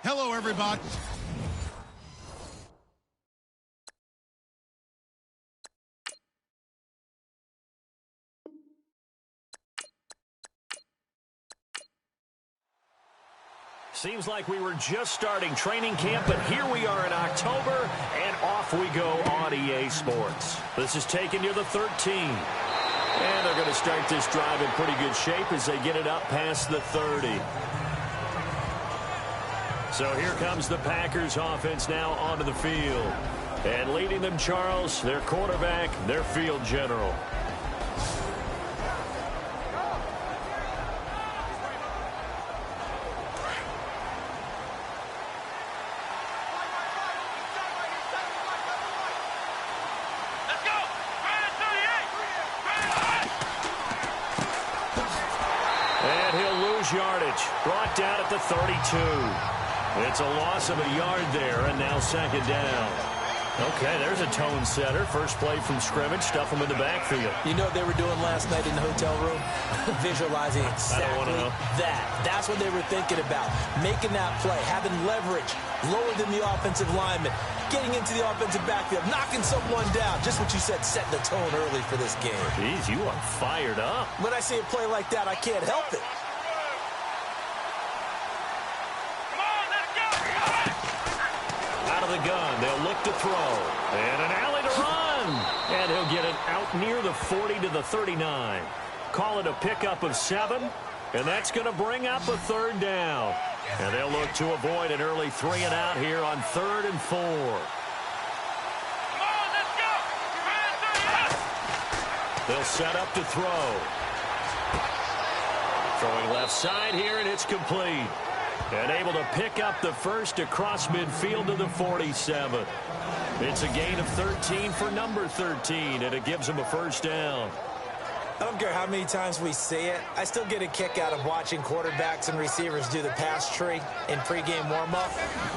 Hello, everybody. Seems like we were just starting training camp, but here we are in October, and off we go on EA Sports. This is taking you the 13. And they're going to start this drive in pretty good shape as they get it up past the 30. So here comes the Packers offense now onto the field. And leading them, Charles, their quarterback, their field general. Yardage brought down at the 32. It's a loss of a yard there, and now second down. Okay, there's a tone setter. First play from scrimmage, stuff them in the backfield. You know what they were doing last night in the hotel room? Visualizing exactly that. That's what they were thinking about. Making that play, having leverage, lower than the offensive lineman, getting into the offensive backfield, knocking someone down. Just what you said, setting the tone early for this game. Jeez, you are fired up. When I see a play like that, I can't help it. The gun. They'll look to throw. And an alley to run. And he'll get it out near the 40 to the 39. Call it a pickup of 7. And that's going to bring up a third down. And they'll look to avoid an early 3-and-out here on 3rd and 4. They'll set up to throw. Throwing left side here, and it's complete. And able to pick up the first across midfield to the 47. It's a gain of 13 for number 13, and it gives them a first down. I don't care how many times we say it, I still get a kick out of watching quarterbacks and receivers do the pass tree in pregame warm-up.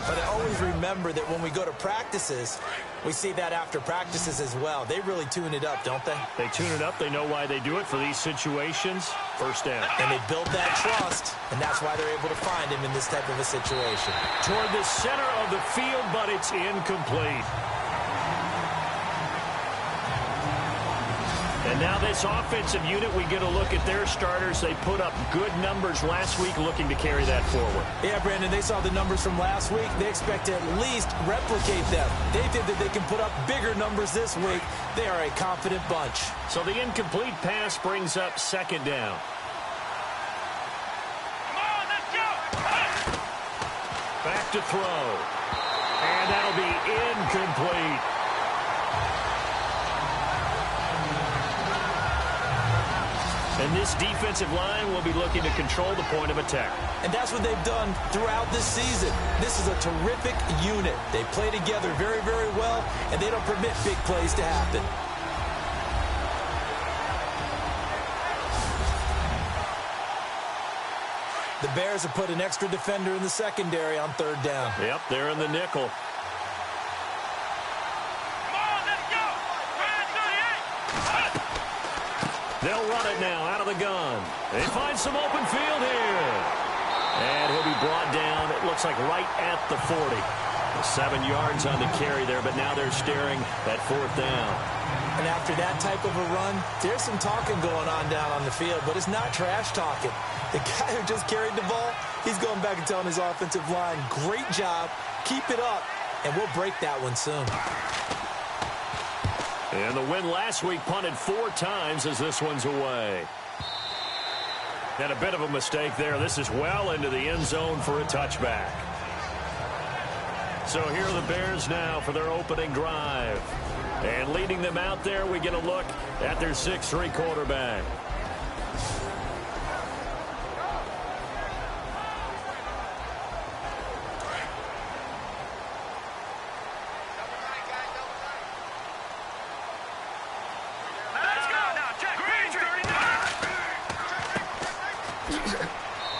But I always remember that when we go to practices, we see that after practices as well. They really tune it up, don't they? They tune it up. They know why they do it for these situations. First down. And they build that trust, and that's why they're able to find him in this type of a situation. Toward the center of the field, but it's incomplete. And now this offensive unit, we get a look at their starters. They put up good numbers last week, looking to carry that forward. Yeah, Brandon, they saw the numbers from last week. They expect to at least replicate them. They think that they can put up bigger numbers this week. They are a confident bunch. So the incomplete pass brings up second down. Come on, let's go! Back to throw. And that'll be incomplete. And this defensive line will be looking to control the point of attack. And that's what they've done throughout this season. This is a terrific unit. They play together very, very well, and they don't permit big plays to happen. The Bears have put an extra defender in the secondary on third down. Yep, they're in the nickel. They'll run it now out of the gun. They find some open field here. And he'll be brought down, it looks like right at the 40. 7 yards on the carry there, but now they're staring at fourth down. And after that type of a run, there's some talking going on down on the field, but it's not trash talking. The guy who just carried the ball, he's going back and telling his offensive line, great job, keep it up, and we'll break that one soon. And the win last week punted 4 times as this one's away. And a bit of a mistake there. This is well into the end zone for a touchback. So here are the Bears now for their opening drive. And leading them out there, we get a look at their 6'3" quarterback.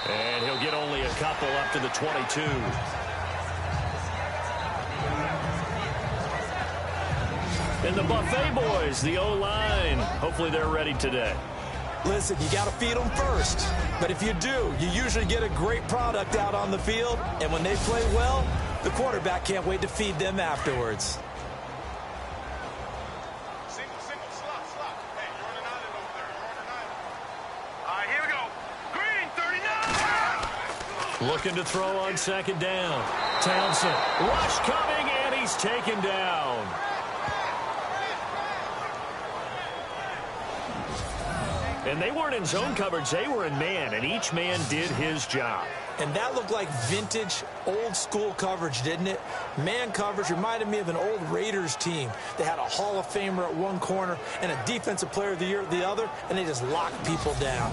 And he'll get only a couple up to the 22. And the Buffet boys, the O-line, hopefully they're ready today. Listen, you got to feed them first. But if you do, you usually get a great product out on the field. And when they play well, the quarterback can't wait to feed them afterwards. Single, slot. Hey, you're on an island over there. You're on an island. All right, here we go. Green, 39! Looking to throw on second down. Townsend. Rush coming, and he's taken down. And they weren't in zone coverage. They were in man, and each man did his job. And that looked like vintage, old-school coverage, didn't it? Man coverage reminded me of an old Raiders team. They had a Hall of Famer at one corner and a Defensive Player of the Year at the other, and they just locked people down.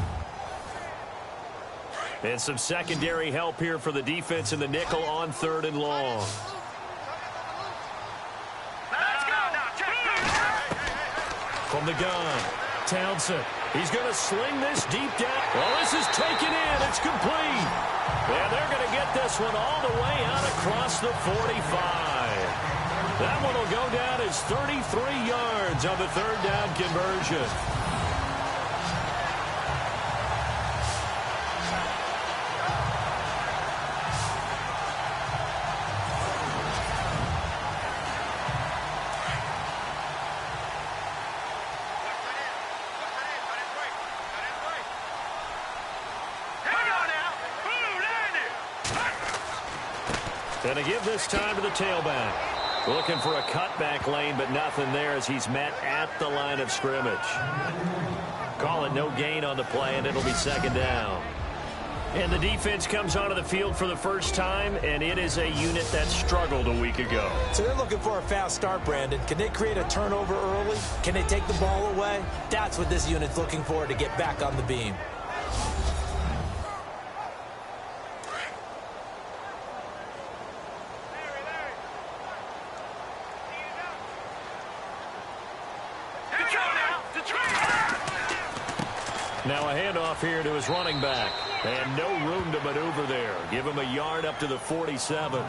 And some secondary help here for the defense in the nickel on 3rd and long. Let's go now. From the gun, Townsend. He's going to sling this deep down. Well, this is taken in. It's complete. And they're going to get this one all the way out across the 45. That one will go down as 33 yards on the 3rd down conversion. And to give this time to the tailback. Looking for a cutback lane, but nothing there as he's met at the line of scrimmage. Call it no gain on the play, and it'll be 2nd down. And the defense comes onto the field for the first time, and it is a unit that struggled a week ago. So they're looking for a fast start, Brandon. Can they create a turnover early? Can they take the ball away? That's what this unit's looking for to get back on the beam. Now a handoff here to his running back. And no room to maneuver there. Give him a yard up to the 47.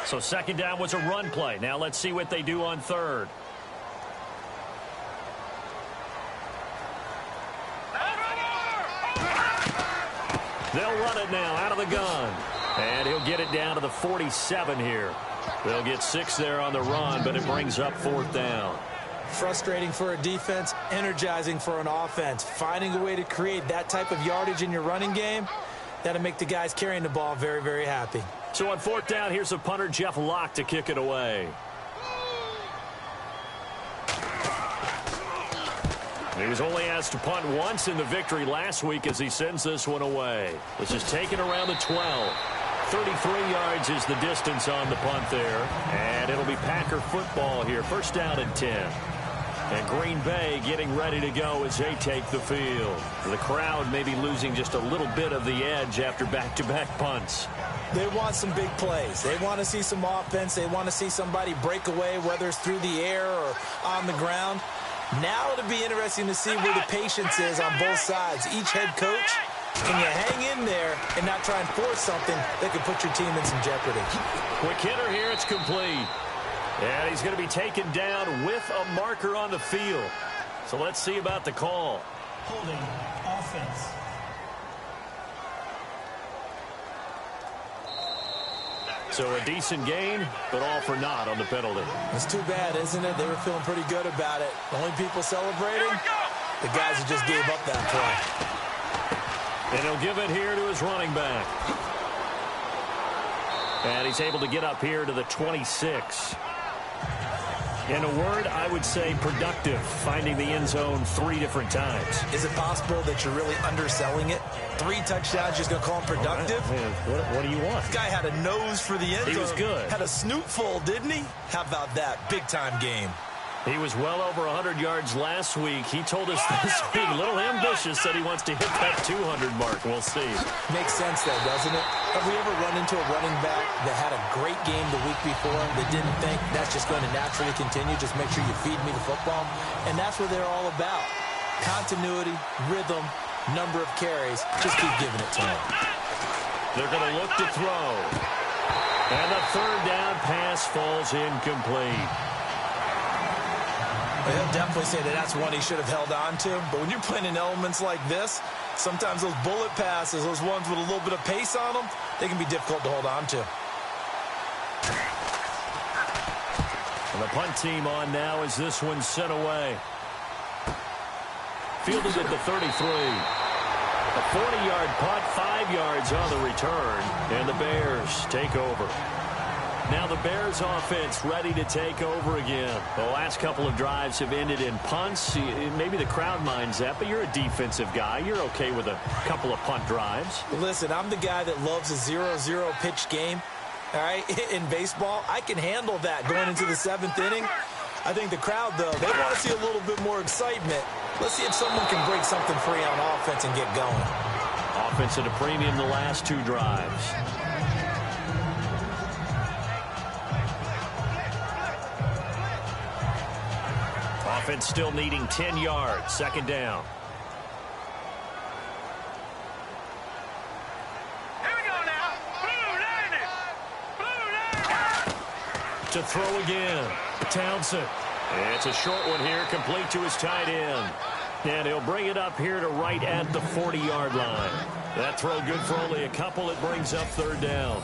So 2nd down was a run play. Now let's see what they do on 3rd. They'll run it now out of the gun. And he'll get it down to the 47 here. They'll get 6 there on the run, but it brings up 4th down. Frustrating for a defense, energizing for an offense. Finding a way to create that type of yardage in your running game, that'll make the guys carrying the ball very, very happy. So on 4th down, here's a punter, Jeff Locke, to kick it away. He was only asked to punt once in the victory last week as he sends this one away. This is taken around the 12. 33 yards is the distance on the punt there. And it'll be Packer football here. 1st down and 10. And Green Bay getting ready to go as they take the field. The crowd may be losing just a little bit of the edge after back-to-back punts. They want some big plays. They want to see some offense. They want to see somebody break away, whether it's through the air or on the ground. Now it'll be interesting to see where the patience is on both sides. Each head coach, can you hang in there and not try and force something that could put your team in some jeopardy? Quick hitter here, it's complete. And he's going to be taken down with a marker on the field. So let's see about the call. Holding offense. So a decent gain, but all for naught on the penalty. It's too bad, isn't it? They were feeling pretty good about it. The only people celebrating, the guys who just gave up that play. And he'll give it here to his running back. And he's able to get up here to the 26. In a word, I would say productive, finding the end zone 3 different times. Is it possible that you're really underselling it? 3 touchdowns, just going to call him productive? What do you want? This guy had a nose for the end zone. He was good. Had a snoot full, didn't he? How about that? Big-time game. He was well over 100 yards last week. He told us this week, a little ambitious, said he wants to hit that 200 mark. We'll see. Makes sense, though, doesn't it? Have we ever run into a running back that had a great game the week before that didn't think that's just going to naturally continue? Just make sure you feed me the football. And that's what they're all about. Continuity, rhythm, number of carries. Just keep giving it to them. They're going to look to throw. And the 3rd down pass pass falls incomplete. He'll definitely say that that's one he should have held on to. But when you're playing in elements like this, sometimes those bullet passes, those ones with a little bit of pace on them, they can be difficult to hold on to. And the punt team on now as this one's sent away. Fielded at the 33. A 40-yard punt, 5 yards on the return, and the Bears take over. Now the Bears offense ready to take over again. The last couple of drives have ended in punts. Maybe the crowd minds that, but you're a defensive guy. You're okay with a couple of punt drives. Listen, I'm the guy that loves a 0-0 pitch game. All right, in baseball, I can handle that going into the 7th inning. I think the crowd, though, they want to see a little bit more excitement. Let's see if someone can break something free on offense and get going. Offense at a premium the last 2 drives. Offense still needing 10 yards. 2nd down. Here we go now. Blue Niners. Blue Niners. To throw again. Townsend. It's a short one here, complete to his tight end. And he'll bring it up here to right at the 40-yard line. That throw good for only a couple. It brings up 3rd down.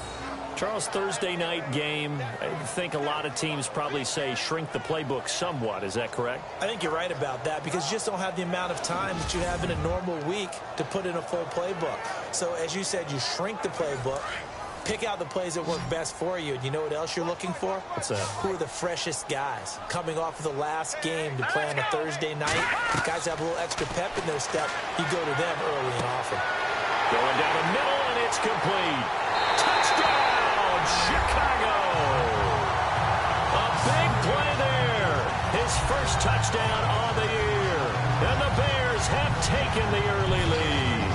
Charles, Thursday night game, I think a lot of teams probably say shrink the playbook somewhat. Is that correct? I think you're right about that because you just don't have the amount of time that you have in a normal week to put in a full playbook. So, as you said, you shrink the playbook, pick out the plays that work best for you. And you know what else you're looking for? What's that? Who are the freshest guys coming off of the last game to play on a Thursday night? Guys have a little extra pep in their step. You go to them early and often. Going down the middle, and it's complete. Touchdown! Chicago! A big play there. His first touchdown on the year. And the Bears have taken the early lead.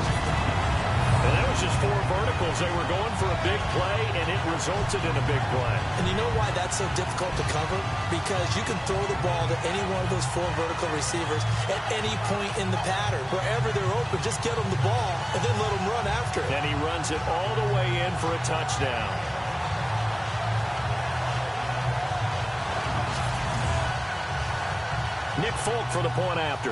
And that was just 4 verticals. They were going for a big play, and it resulted in a big play. And you know why that's so difficult to cover? Because you can throw the ball to any one of those 4 vertical receivers at any point in the pattern. Wherever they're open, just get them the ball and then let them run after it. And he runs it all the way in for a touchdown. Nick Folk for the point after.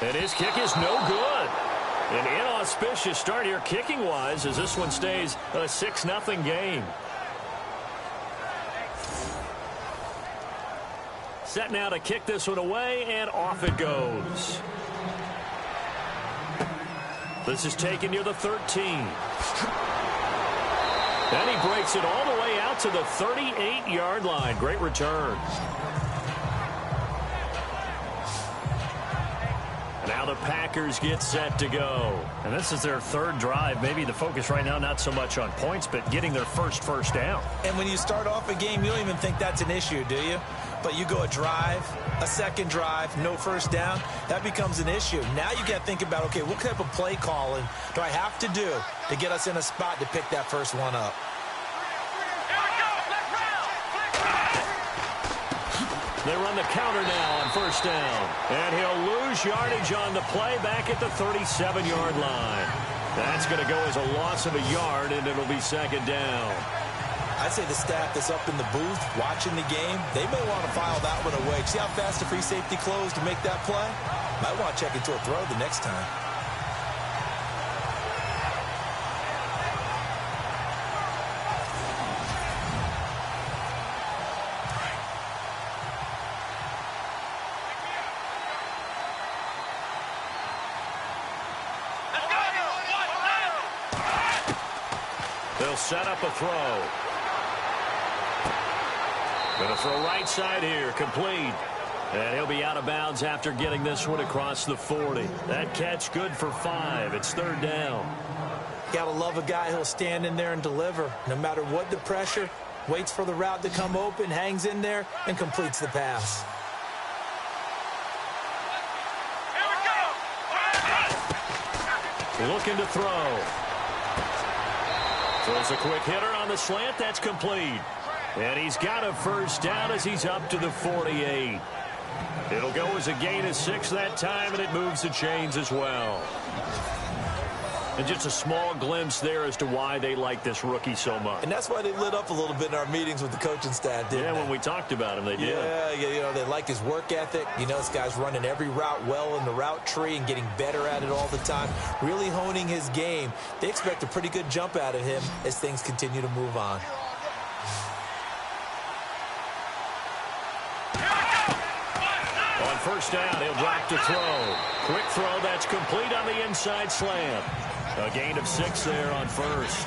And his kick is no good. An inauspicious start here kicking-wise as this one stays a 6-0 game. Set now to kick this one away, and off it goes. This is taken near the 13. And he breaks it all the way out to the 38-yard line. Great return. Now the Packers get set to go. And this is their 3rd drive. Maybe the focus right now not so much on points, but getting their first down. And when you start off a game, you don't even think that's an issue, do you? But you go a drive, a 2nd drive, no first down, that becomes an issue. Now you got to think about, okay, what type of play calling do I have to do to get us in a spot to pick that first one up? They run the counter now on first down. And he'll lose yardage on the play back at the 37-yard line. That's going to go as a loss of a yard, and it'll be 2nd down. I'd say the staff that's up in the booth watching the game, they may want to file that one away. See how fast the free safety closed to make that play? Might want to check into a throw the next time. They'll set up a throw. Going to throw right side here, complete. And he'll be out of bounds after getting this one across the 40. That catch good for 5. It's 3rd down. Gotta love a guy who'll stand in there and deliver. No matter what the pressure, waits for the route to come open, hangs in there, and completes the pass. Looking to throw. Throws a quick hitter on the slant. That's complete. And he's got a first down as he's up to the 48. It'll go as a gain of 6 that time, and it moves the chains as well. And just a small glimpse there as to why they like this rookie so much. And that's why they lit up a little bit in our meetings with the coaching staff, didn't they? When we talked about him, they did. Yeah, they like his work ethic. This guy's running every route well in the route tree and getting better at it all the time, really honing his game. They expect a pretty good jump out of him as things continue to move on. On first down, he'll drop to throw. Quick throw that's complete on the inside slant. A gain of 6 there on first.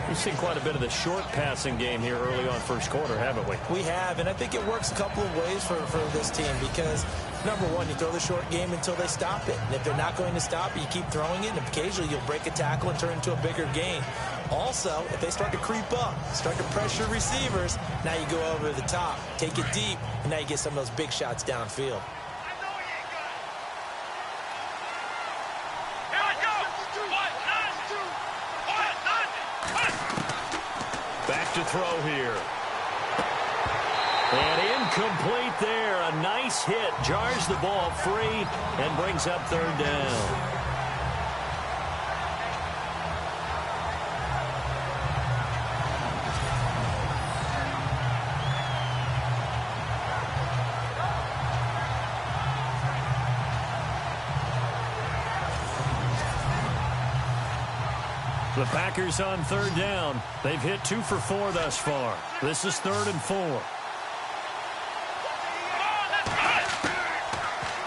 We've seen quite a bit of the short passing game here early on first quarter, haven't we? We have, and I think it works a couple of ways for this team because, number one, you throw the short game until they stop it. And if they're not going to stop it, you keep throwing it, and occasionally you'll break a tackle and turn into a bigger gain. Also, if they start to creep up, start to pressure receivers, now you go over the top, take it deep, and now you get some of those big shots downfield. Back to throw here. And incomplete there. A nice hit. Jars the ball free and brings up third down. The Packers on third down. They've hit 2 for 4 thus far. This is 3rd and 4.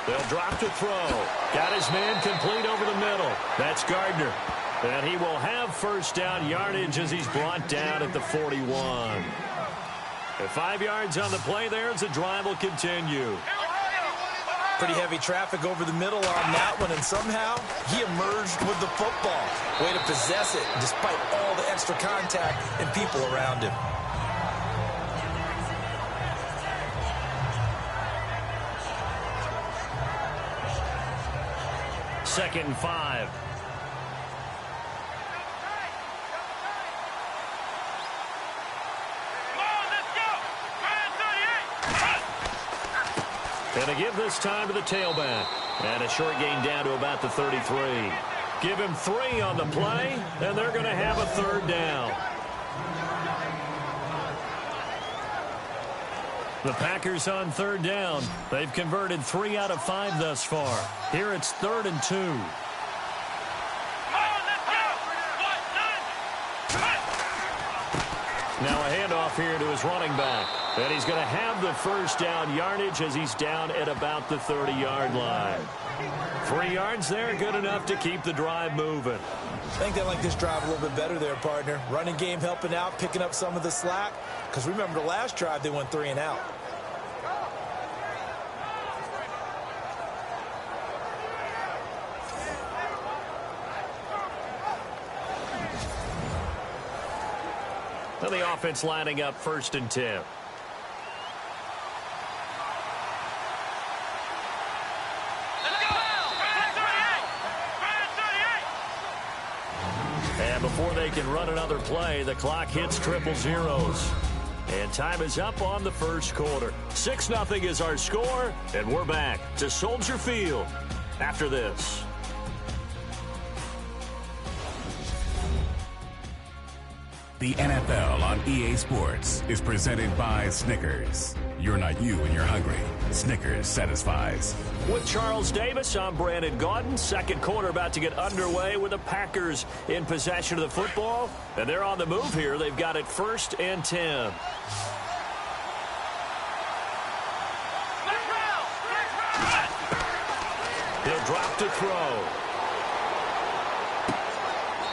They'll drop to throw. Got his man complete over the middle. That's Gardner. And he will have first down yardage as he's brought down at the 41. At 5 yards on the play there as the drive will continue. Pretty heavy traffic over the middle on that one, and somehow he emerged with the football. Way to possess it, despite all the extra contact and people around him. Second and 5. And a give this time to the tailback. And a short gain down to about the 33. Give him 3 on the play, and they're going to have a third down. The Packers on third down. They've converted 3 out of 5 thus far. Here it's 3rd and 2. Now a handoff here to his running back. And he's going to have the first down yardage as he's down at about the 30-yard line. 3 yards there, good enough to keep the drive moving. I think they like this drive a little bit better there, partner. Running game helping out, picking up some of the slack. Because remember the last drive, they went 3 and out. And the offense lining up 1st and 10. And before they can run another play, the clock hits triple zeros. And time is up on the first quarter. 6-0 is our score, and we're back to Soldier Field after this. The NFL on EA Sports is presented by Snickers. You're not you when you're hungry. Snickers satisfies. With Charles Davis, I'm Brandon Gaudin. Second quarter about to get underway with the Packers in possession of the football. And they're on the move here. They've got it 1st and 10. He'll drop to throw.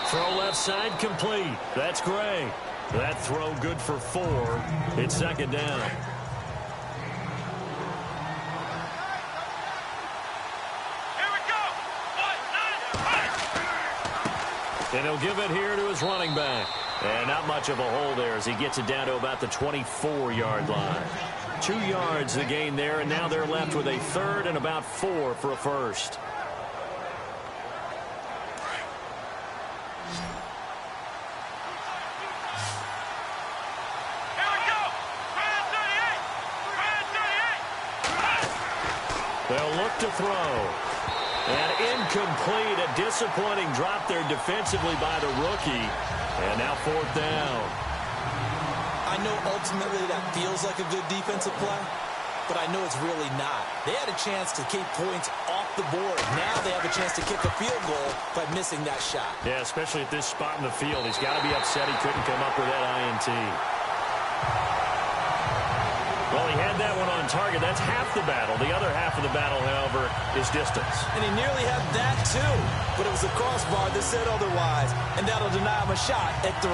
Throw left side complete. That's Gray. That throw good for 4. It's 2nd down. And he'll give it here to his running back. And not much of a hole there as he gets it down to about the 24-yard line. 2 yards the gain there, and now they're left with a 3rd and about 4 for a first. They'll look to throw. And incomplete. A disappointing drop there defensively by the rookie. And now 4th down. I know ultimately that feels like a good defensive play, but I know it's really not. They had a chance to keep points off the board. Now they have a chance to kick a field goal by missing that shot. Yeah, especially at this spot in the field. He's got to be upset he couldn't come up with that INT. Well, he had that one on target. That's half the battle. The other half of the battle, however, is distance. And he nearly had that, too. But it was the crossbar that said otherwise. And that'll deny him a shot at 3.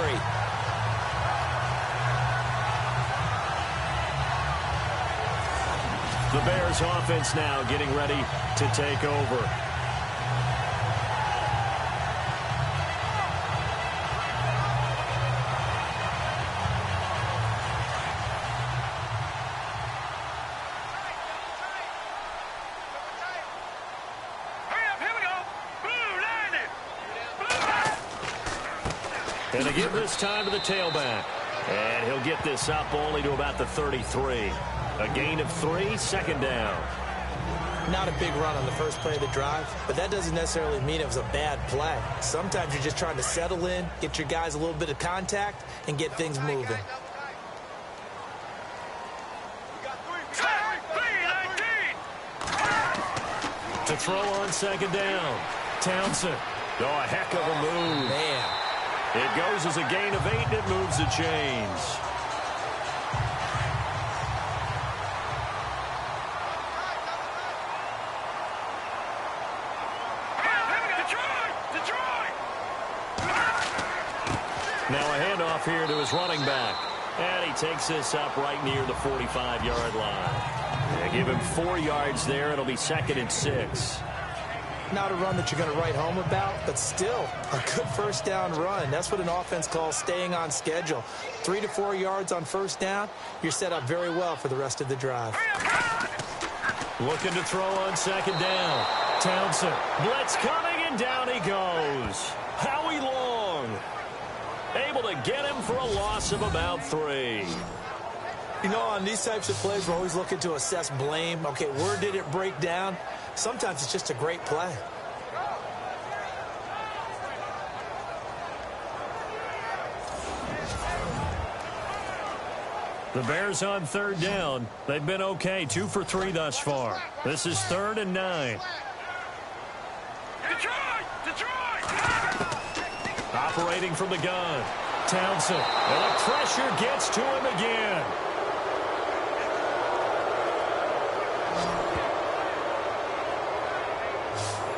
The Bears offense now getting ready to take over. And they give this time to the tailback. And he'll get this up only to about the 33. A gain of 3, 2nd down. Not a big run on the first play of the drive, but that doesn't necessarily mean it was a bad play. Sometimes you're just trying to settle in, get your guys a little bit of contact, and get things moving. To throw on 2nd down. Townsend. Oh, a heck of a move. Man. It goes as a gain of 8, and it moves the chains. Now a handoff here to his running back. And he takes this up right near the 45-yard line. They give him 4 yards there. It'll be 2nd and 6. Not a run that you're going to write home about, but still a good first down run. That's what an offense calls staying on schedule. 3 to 4 yards on first down. You're set up very well for the rest of the drive. Looking to throw on 2nd down. Townsend. Blitz coming, and down he goes. Howie Long. Able to get him for a loss of about 3. You know, on these types of plays, we're always looking to assess blame. Okay, where did it break down? Sometimes it's just a great play. The Bears on 3rd down. They've been okay, 2 for 3 thus far. This is 3rd and 9. Operating from the gun. Townsend. And the pressure gets to him again.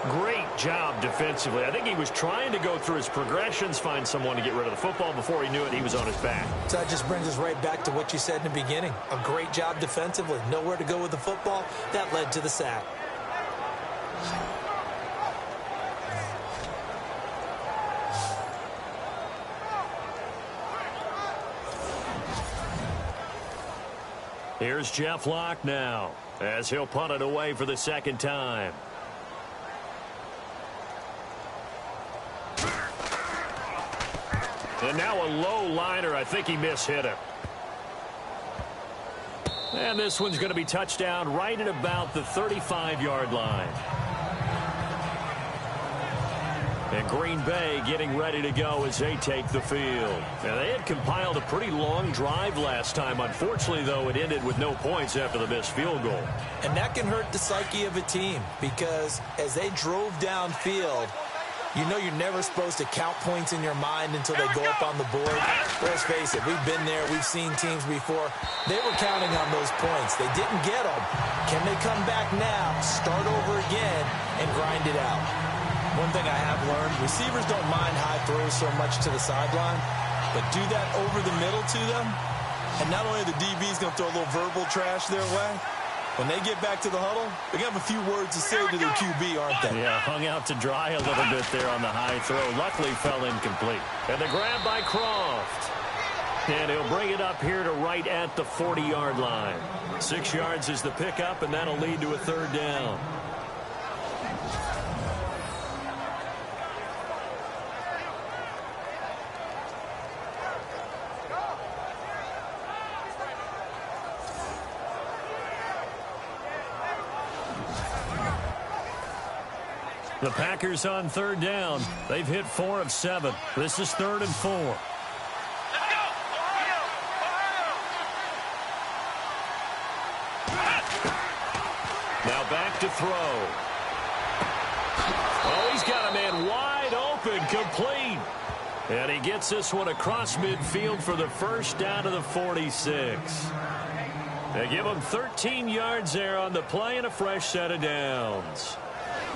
Great job defensively. I think he was trying to go through his progressions, find someone to get rid of the football. Before he knew it, he was on his back. So that just brings us right back to what you said in the beginning. A great job defensively. Nowhere to go with the football. That led to the sack. Here's Jeff Locke now, as he'll punt it away for the 2nd time. And now a low liner. I think he mishit him. And this one's going to be touchdown right at about the 35-yard line. And Green Bay getting ready to go as they take the field. Now, they had compiled a pretty long drive last time. Unfortunately, though, it ended with no points after the missed field goal. And that can hurt the psyche of a team because as they drove downfield, you know you're never supposed to count points in your mind until they go up on the board. Let's face it, we've been there. We've seen teams before. They were counting on those points. They didn't get them. Can they come back now, start over again, and grind it out? One thing I have learned, receivers don't mind high throws so much to the sideline, but do that over the middle to them, and not only are the DBs going to throw a little verbal trash their way, when they get back to the huddle, they're going to have a few words to say to their QB, aren't they? Yeah, hung out to dry a little bit there on the high throw. Luckily, fell incomplete. And the grab by Croft. And he'll bring it up here to right at the 40-yard line. 6 yards is the pickup, and that'll lead to a 3rd down. The Packers on third down. They've hit 4 of 7. This is 3rd and 4. Let's go! Ohio! Now back to throw. Oh, he's got a man wide open, complete. And he gets this one across midfield for the first down to the 46. They give him 13 yards there on the play and a fresh set of downs.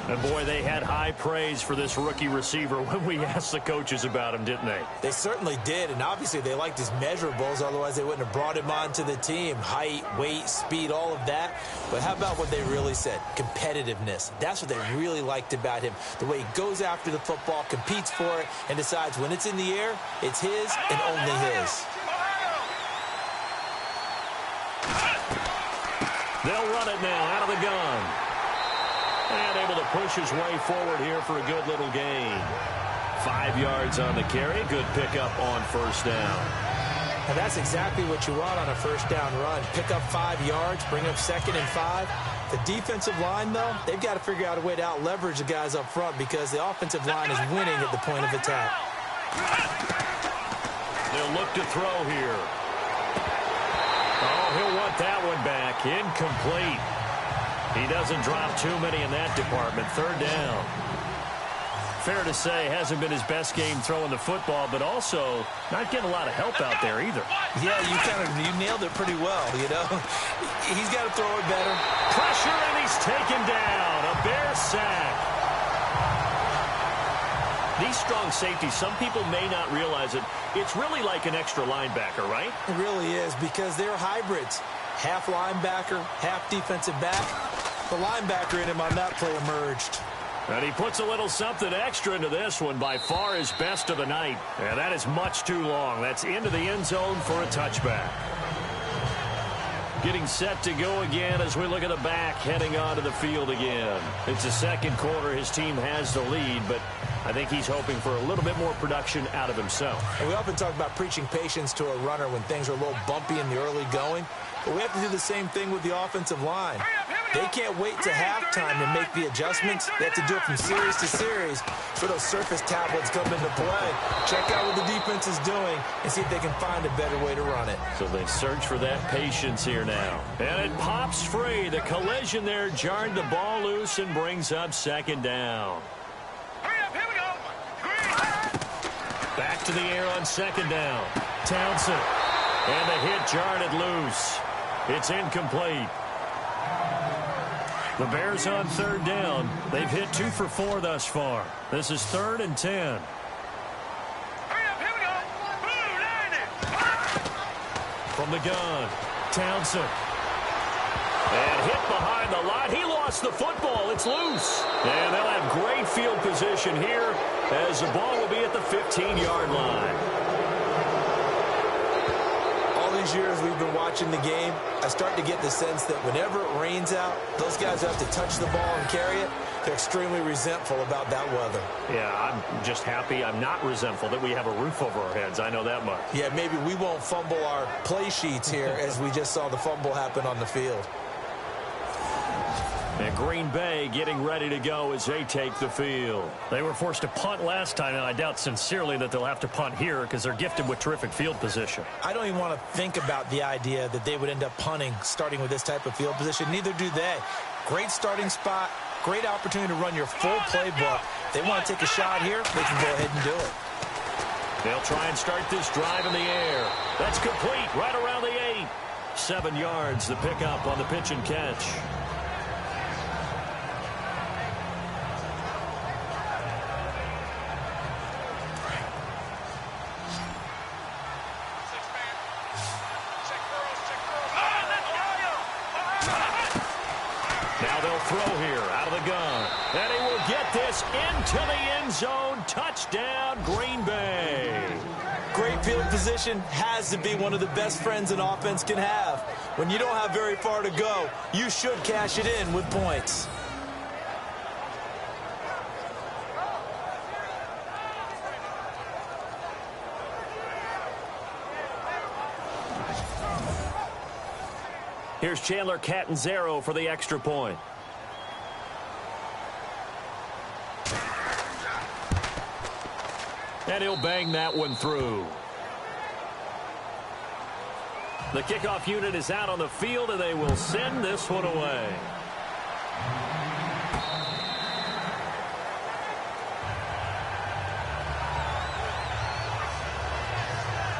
And, boy, they had high praise for this rookie receiver when we asked the coaches about him, didn't they? They certainly did, and obviously they liked his measurables. Otherwise, they wouldn't have brought him onto the team. Height, weight, speed, all of that. But how about what they really said? Competitiveness. That's what they really liked about him. The way he goes after the football, competes for it, and decides when it's in the air, it's his and only his. They'll run it now out of the gun. And able to push his way forward here for a good little gain. 5 yards on the carry. Good pickup on first down. And that's exactly what you want on a first down run. Pick up 5 yards, bring up 2nd and 5. The defensive line, though, they've got to figure out a way to out-leverage the guys up front because the offensive line is winning at the point of attack. They'll look to throw here. Oh, he'll want that one back. Incomplete. He doesn't drop too many in that department. 3rd down. Fair to say, hasn't been his best game throwing the football, but also not getting a lot of help out there either. Yeah, you nailed it pretty well, you know. He's got to throw it better. Pressure, and he's taken down. A Bear sack. These strong safeties, some people may not realize it. It's really like an extra linebacker, right? It really is because they're hybrids. Half linebacker, half defensive back. The linebacker in him on that play emerged. And he puts a little something extra into this one, by far his best of the night. And that is much too long. That's into the end zone for a touchback. Getting set to go again as we look at the back heading onto the field again. It's the second quarter. His team has the lead, but I think he's hoping for a little bit more production out of himself. And we often talk about preaching patience to a runner when things are a little bumpy in the early going. But we have to do the same thing with the offensive line. They can't wait to halftime to make the adjustments. They have to do it from series to series for those surface tablets come into play. Check out what the defense is doing and see if they can find a better way to run it. So they search for that patience here now. And it pops free. The collision there jarred the ball loose and brings up 2nd down. Here we go. Back to the air on 2nd down. Townsend. And the hit jarred it loose. It's incomplete. The Bears on 3rd down. They've hit 2 for 4 thus far. This is 3rd and 10. Here we go. From the gun, Townsend. And hit behind the line. He lost the football. It's loose. And they'll have great field position here as the ball will be at the 15-yard line. These years we've been watching the game, I start to get the sense that whenever it rains out, those guys who have to touch the ball and carry it, they're extremely resentful about that weather. Yeah, I'm just happy I'm not resentful that we have a roof over our heads. I know that much. Yeah, maybe we won't fumble our play sheets here as we just saw the fumble happen on the field. And Green Bay getting ready to go as they take the field. They were forced to punt last time, and I doubt sincerely that they'll have to punt here because they're gifted with terrific field position. I don't even want to think about the idea that they would end up punting starting with this type of field position. Neither do they. Great starting spot, great opportunity to run your full playbook. They want to take a shot here, they can go ahead and do it. They'll try and start this drive in the air. That's complete right around the 8. 7 yards, the pickup on the pitch and catch. Now they'll throw here out of the gun. And he will get this into the end zone. Touchdown, Green Bay. Great field position has to be one of the best friends an offense can have. When you don't have very far to go, you should cash it in with points. Here's Chandler Catanzaro for the extra point. And he'll bang that one through. The kickoff unit is out on the field, and they will send this one away.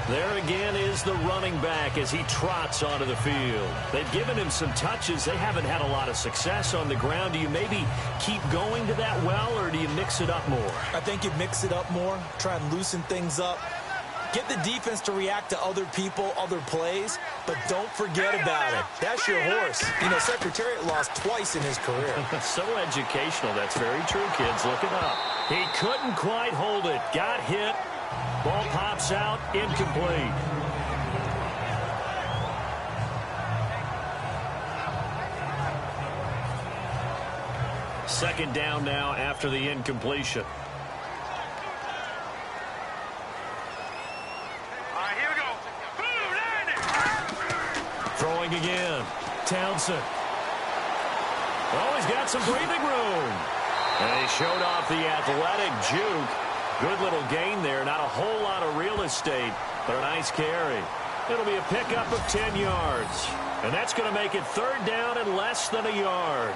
There again is the running back as he trots onto the field. They've given him some touches. They haven't had a lot of success on the ground. Do you maybe keep going to that well, or do you mix it up more? I think you mix it up more, try and loosen things up. Get the defense to react to other people, other plays, but don't forget about it. That's your horse. You know, Secretariat lost twice in his career. So educational. That's very true, kids. Look it up. He couldn't quite hold it. Got hit. Ball pops out, incomplete. Second down now after the incompletion. All right, here we go. Throwing again. Townsend. Oh, he's got some breathing room. And he showed off the athletic juke. Good little gain there. Not a whole lot of real estate, but a nice carry. It'll be a pickup of 10 yards. And that's going to make it third down and less than a yard.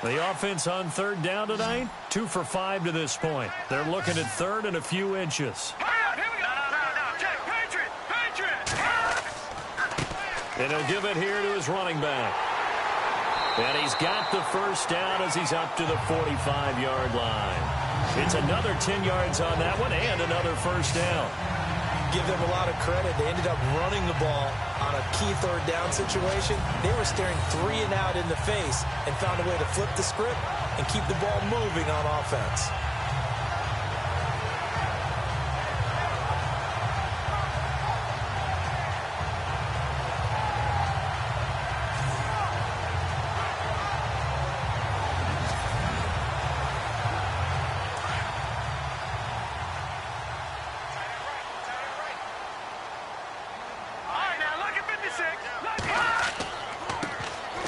The offense on third down tonight, 2 for 5 to this point. They're looking at third and a few inches. And he'll give it here to his running back. And he's got the first down as he's up to the 45-yard line. It's another 10 yards on that one and another first down. Give them a lot of credit. They ended up running the ball on a key third down situation. They were staring 3 and out in the face and found a way to flip the script and keep the ball moving on offense.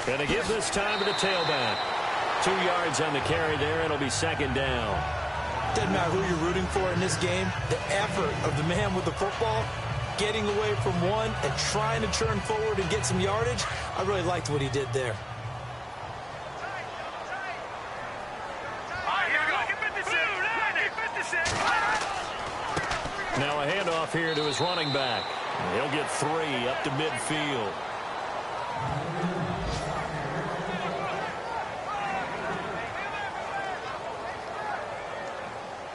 Going to give this time to the tailback. 2 yards on the carry there. It'll be second down. Doesn't matter who you're rooting for in this game. The effort of the man with the football, getting away from one and trying to turn forward and get some yardage, I really liked what he did there. Now a handoff here to his running back. He'll get 3 up to midfield.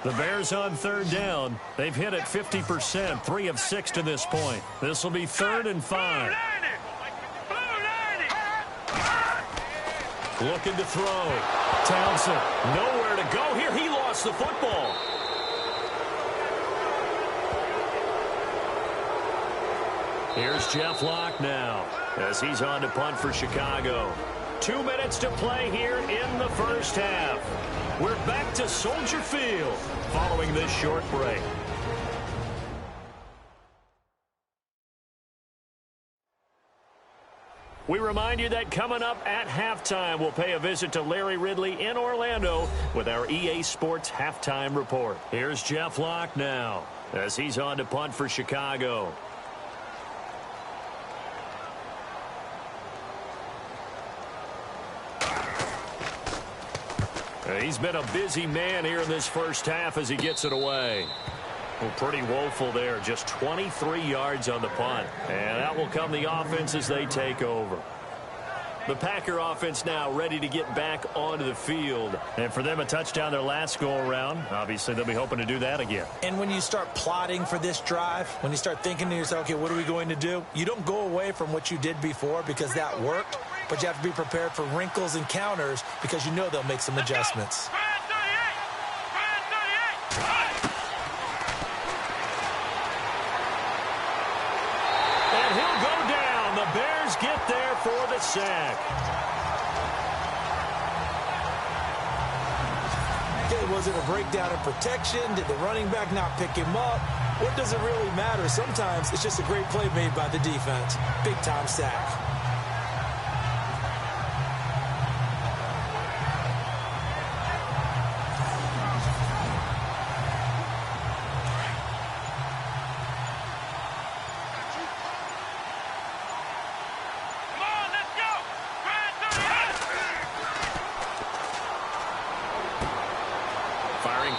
The Bears on third down. They've hit it 50%, 3 of 6 to this point. This will be 3rd and 5. Looking to throw. Townsend, nowhere to go here. He lost the football. Here's Jeff Locke now as he's on to punt for Chicago. 2 minutes to play here in the first half. We're back to Soldier Field following this short break. We remind you that coming up at halftime, we'll pay a visit to Larry Ridley in Orlando with our EA Sports Halftime Report. Here's Jeff Locke now as he's on to punt for Chicago. He's been a busy man here in this first half as he gets it away. Well, pretty woeful there. Just 23 yards on the punt. And that will come the offense as they take over. The Packer offense now ready to get back onto the field. And for them, a touchdown their last go-around. Obviously, they'll be hoping to do that again. And when you start plotting for this drive, when you start thinking to yourself, okay, what are we going to do? You don't go away from what you did before because that worked. But you have to be prepared for wrinkles and counters because you know they'll make some adjustments. And he'll go down. The Bears get there for the sack. Okay, Was it a breakdown in protection? Did the running back not pick him up? What does it really matter? Sometimes it's just a great play made by the defense. Big-time sack.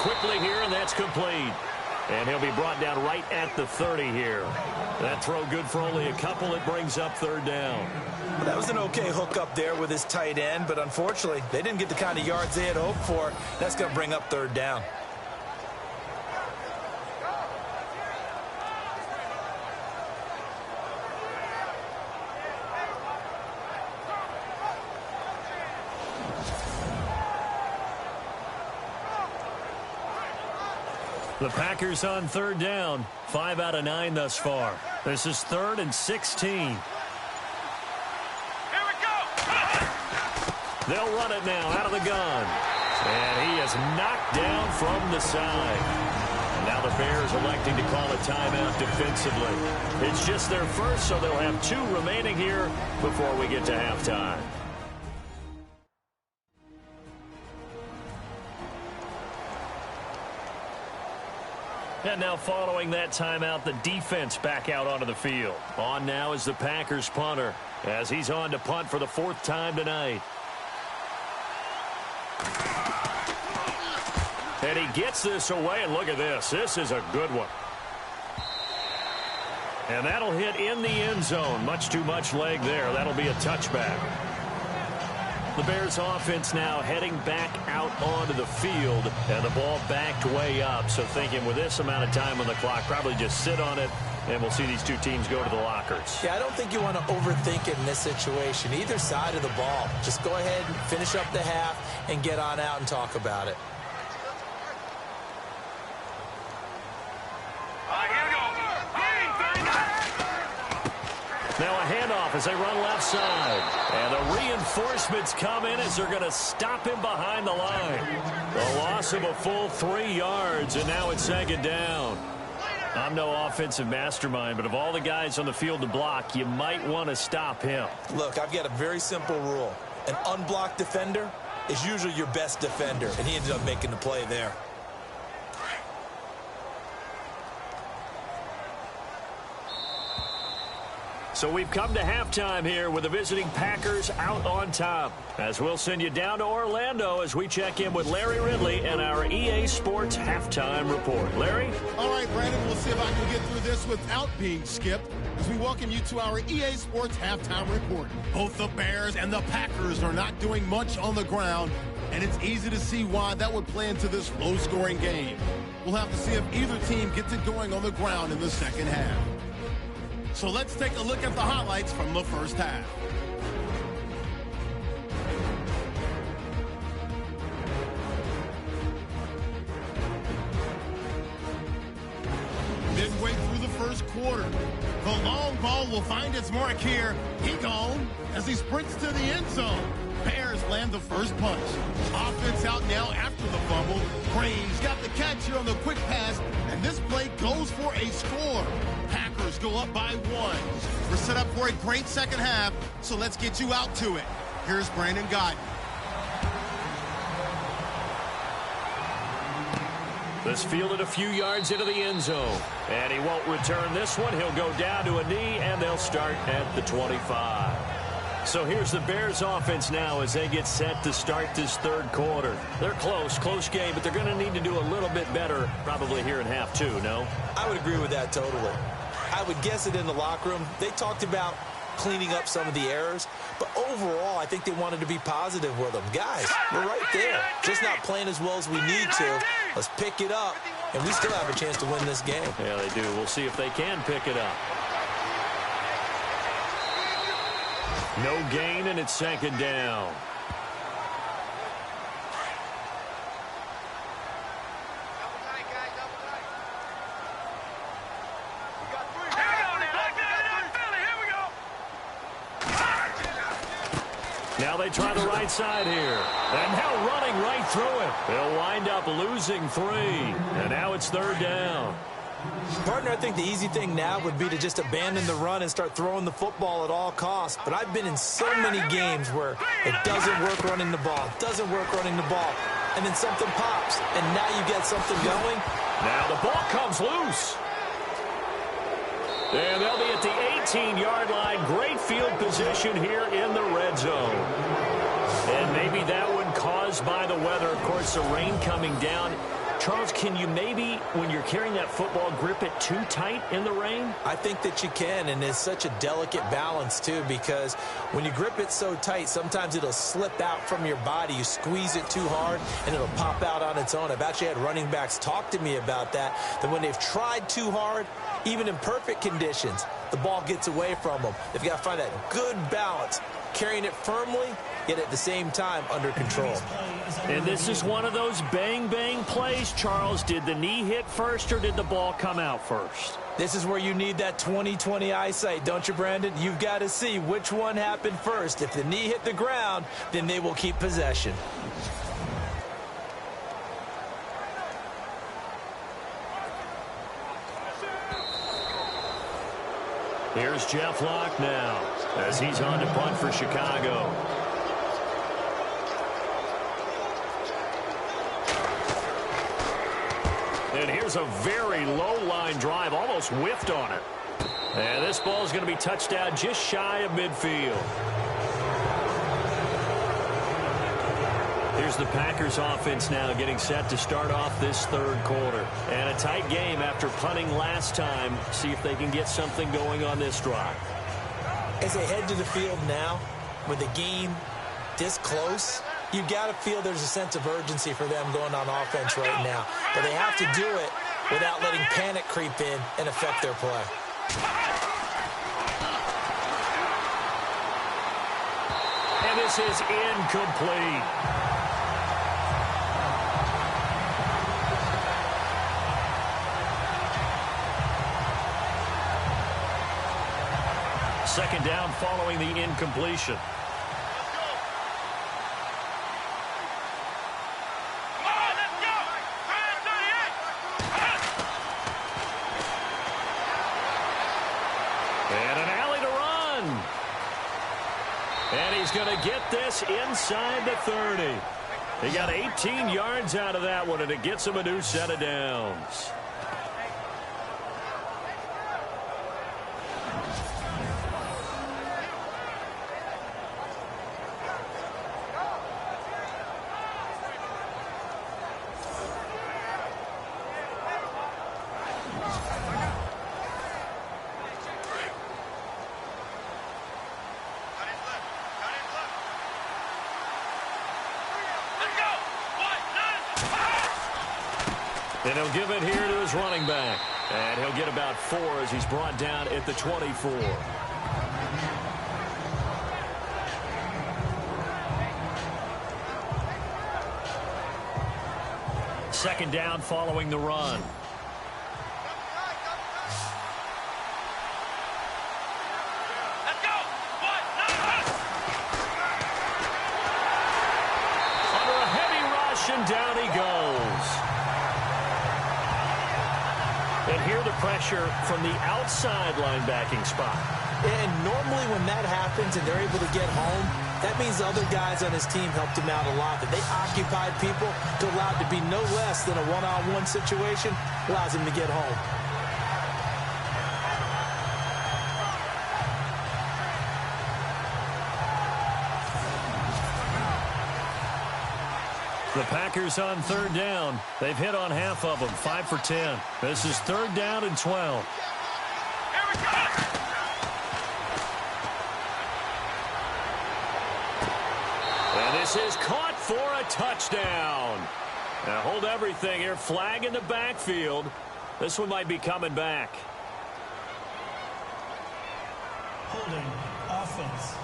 Quickly here, and that's complete. And he'll be brought down right at the 30 here. That throw good for only a couple. It brings up third down. Well, that was an okay hook up there with his tight end, but unfortunately, they didn't get the kind of yards they had hoped for. That's going to bring up third down. The Packers on third down. 5 out of 9 thus far. This is 3rd and 16. Here we go. They'll run it now out of the gun. And he is knocked down from the side. And now the Bears electing to call a timeout defensively. It's just their first, so they'll have 2 remaining here before we get to halftime. And now following that timeout, the defense back out onto the field. On now is the Packers punter as he's on to punt for the 4th time tonight. And he gets this away, and look at this. This is a good one. And that'll hit in the end zone. Much too much leg there. That'll be a touchback. The Bears offense now heading back out onto the field, and the ball backed way up. So thinking with this amount of time on the clock, probably just sit on it, and we'll see these 2 teams go to the lockers. Yeah, I don't think you want to overthink it in this situation. Either side of the ball. Just go ahead and finish up the half and get on out and talk about it. Now a handoff as they run left side. And the reinforcements come in as they're going to stop him behind the line. A loss of a full 3 yards, and now it's 2nd down. I'm no offensive mastermind, but of all the guys on the field to block, you might want to stop him. Look, I've got a very simple rule. An unblocked defender is usually your best defender, and he ended up making the play there. So we've come to halftime here with the visiting Packers out on top. As we'll send you down to Orlando as we check in with Larry Ridley and our EA Sports Halftime Report. Larry? All right, Brandon, we'll see if I can get through this without being skipped as we welcome you to our EA Sports Halftime Report. Both the Bears and the Packers are not doing much on the ground, and it's easy to see why that would play into this low-scoring game. We'll have to see if either team gets it going on the ground in the second half. So let's take a look at the highlights from the first half. Midway through the first quarter, the long ball will find its mark here. He gone as he sprints to the end zone. Bears land the first punch. Offense out now after the fumble. Graves got the catch here on the quick pass, and this play goes for a score. Packers go up by 1. We're set up for a great second half, so let's get you out to it. Here's Brandon Gaudin. This fielded a few yards into the end zone, and he won't return this one. He'll go down to a knee, and they'll start at the 25. So here's the Bears offense now as they get set to start this third quarter. They're close game, but they're going to need to do a little bit better probably here in half 2, no? I would agree with that totally. I would guess it in the locker room. They talked about cleaning up some of the errors, but overall I think they wanted to be positive with them. Guys, we're right there. Just not playing as well as we need to. Let's pick it up, and we still have a chance to win this game. Yeah, they do. We'll see if they can pick it up. No gain, and it's 2nd down. Now they try the right side here. And now running right through it. They'll wind up losing 3. And now it's 3rd down. Partner, I think the easy thing now would be to just abandon the run and start throwing the football at all costs. But I've been in so many games where it doesn't work running the ball. And then something pops. And now you get something going. Now the ball comes loose. And they'll be at the 18-yard line. Great field position here in the red zone. And maybe that one caused by the weather. Of course, the rain coming down. Charles, can you maybe, when you're carrying that football, grip it too tight in the rain? I think that you can, and it's such a delicate balance, too, because when you grip it so tight, sometimes it'll slip out from your body. You squeeze it too hard, and it'll pop out on its own. I've actually had running backs talk to me about that when they've tried too hard, even in perfect conditions, the ball gets away from them. They've got to find that good balance, carrying it firmly, yet at the same time under control. And this is one of those bang-bang plays, Charles. Did the knee hit first or did the ball come out first? This is where you need that 20/20 eyesight, don't you, Brandon? You've got to see which one happened first. If the knee hit the ground, then they will keep possession. Here's Jeff Locke now as he's on to punt for Chicago. And here's a very low-line drive, almost whiffed on it. And this ball is going to be touched down just shy of midfield. Here's the Packers offense now getting set to start off this 3rd quarter. And a tight game after punting last time. See if they can get something going on this drive. As they head to the field now, with the game this close, you've got to feel there's a sense of urgency for them going on offense right now. But they have to do it without letting panic creep in and affect their play. And this is incomplete. Second down following the incompletion. And an alley to run. And he's going to get this inside the 30. He got 18 yards out of that one, and it gets him a new set of downs. And he'll give it here to his running back. And he'll get about 4 as he's brought down at the 24. Second down following the run. Under a heavy rush, and down he goes. And here the pressure from the outside linebacking spot. And normally when that happens and they're able to get home, that means the other guys on his team helped him out a lot. That they occupied people to allow it to be no less than a one-on-one situation, allows him to get home. The Packers on 3rd down. They've hit on half of them, 5 for 10. This is 3rd down and 12. Here we go! And this is caught for a touchdown. Now hold everything here. Flag in the backfield. This one might be coming back. Holding offense.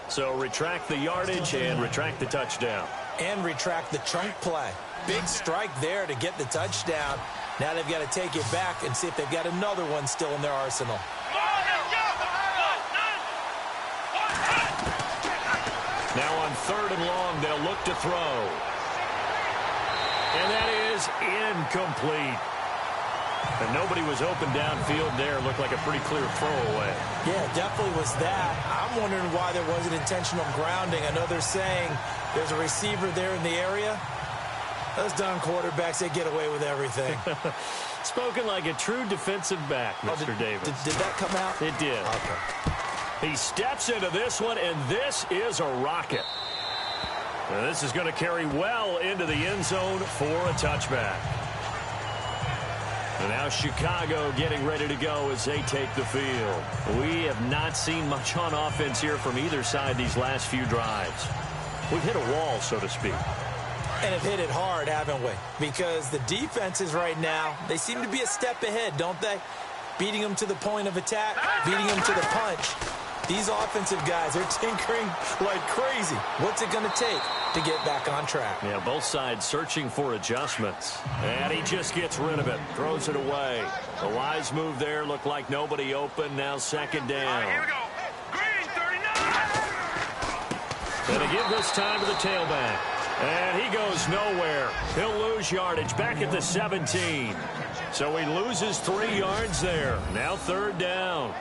So retract the yardage and retract the touchdown. And retract the chunk play. Big strike there to get the touchdown. Now they've got to take it back and see if they've got another one still in their arsenal. Come on, let's go! 3rd and long. They'll look to throw. And that is incomplete. And nobody was open downfield there. Looked like a pretty clear throwaway. Yeah, definitely was that. I'm wondering why there wasn't intentional grounding. I know they're saying there's a receiver there in the area. Those darn quarterbacks, they get away with everything. Spoken like a true defensive back, Mr. Davis. Did that come out? It did. Okay. He steps into this one, and this is a rocket. And this is going to carry well into the end zone for a touchback. And now Chicago getting ready to go as they take the field. We have not seen much on offense here from either side these last few drives. We've hit a wall, so to speak. And have hit it hard, haven't we? Because the defenses right now, they seem to be a step ahead, don't they? Beating them to the point of attack, beating them to the punch. These offensive guys, they're tinkering like crazy. What's it going to take to get back on track? Yeah, both sides searching for adjustments. And he just gets rid of it, throws it away. A wise move there, looked like nobody open. Now 2nd down. Here we go. Green, 39. And they give this time to the tailback. And he goes nowhere. He'll lose yardage back at the 17. So he loses 3 yards there. Now 3rd down.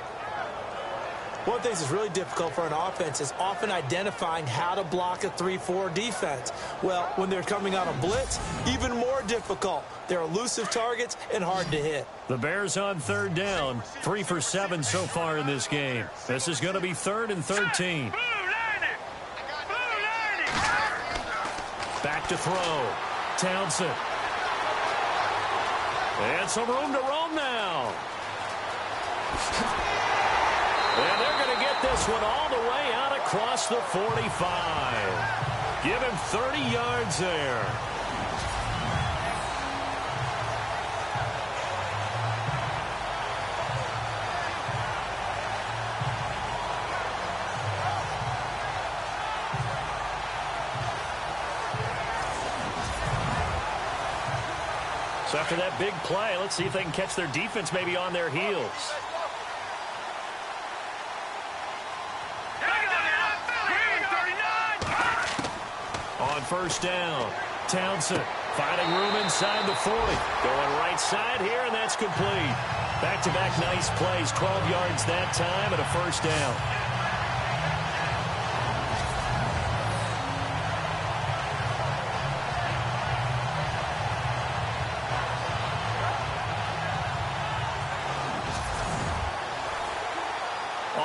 One of the things that's really difficult for an offense is often identifying how to block a 3-4 defense. Well, when they're coming on a blitz, even more difficult. They're elusive targets and hard to hit. The Bears on 3rd down. 3 for 7 so far in this game. This is going to be 3rd and 13. Back to throw. Townsend. And some room to roam now. And they're going to get this one all the way out across the 45. Give him 30 yards there. So after that big play, let's see if they can catch their defense maybe on their heels. On 1st down, Townsend finding room inside the 40. Going right side here, and that's complete. Back-to-back nice plays, 12 yards that time and a 1st down.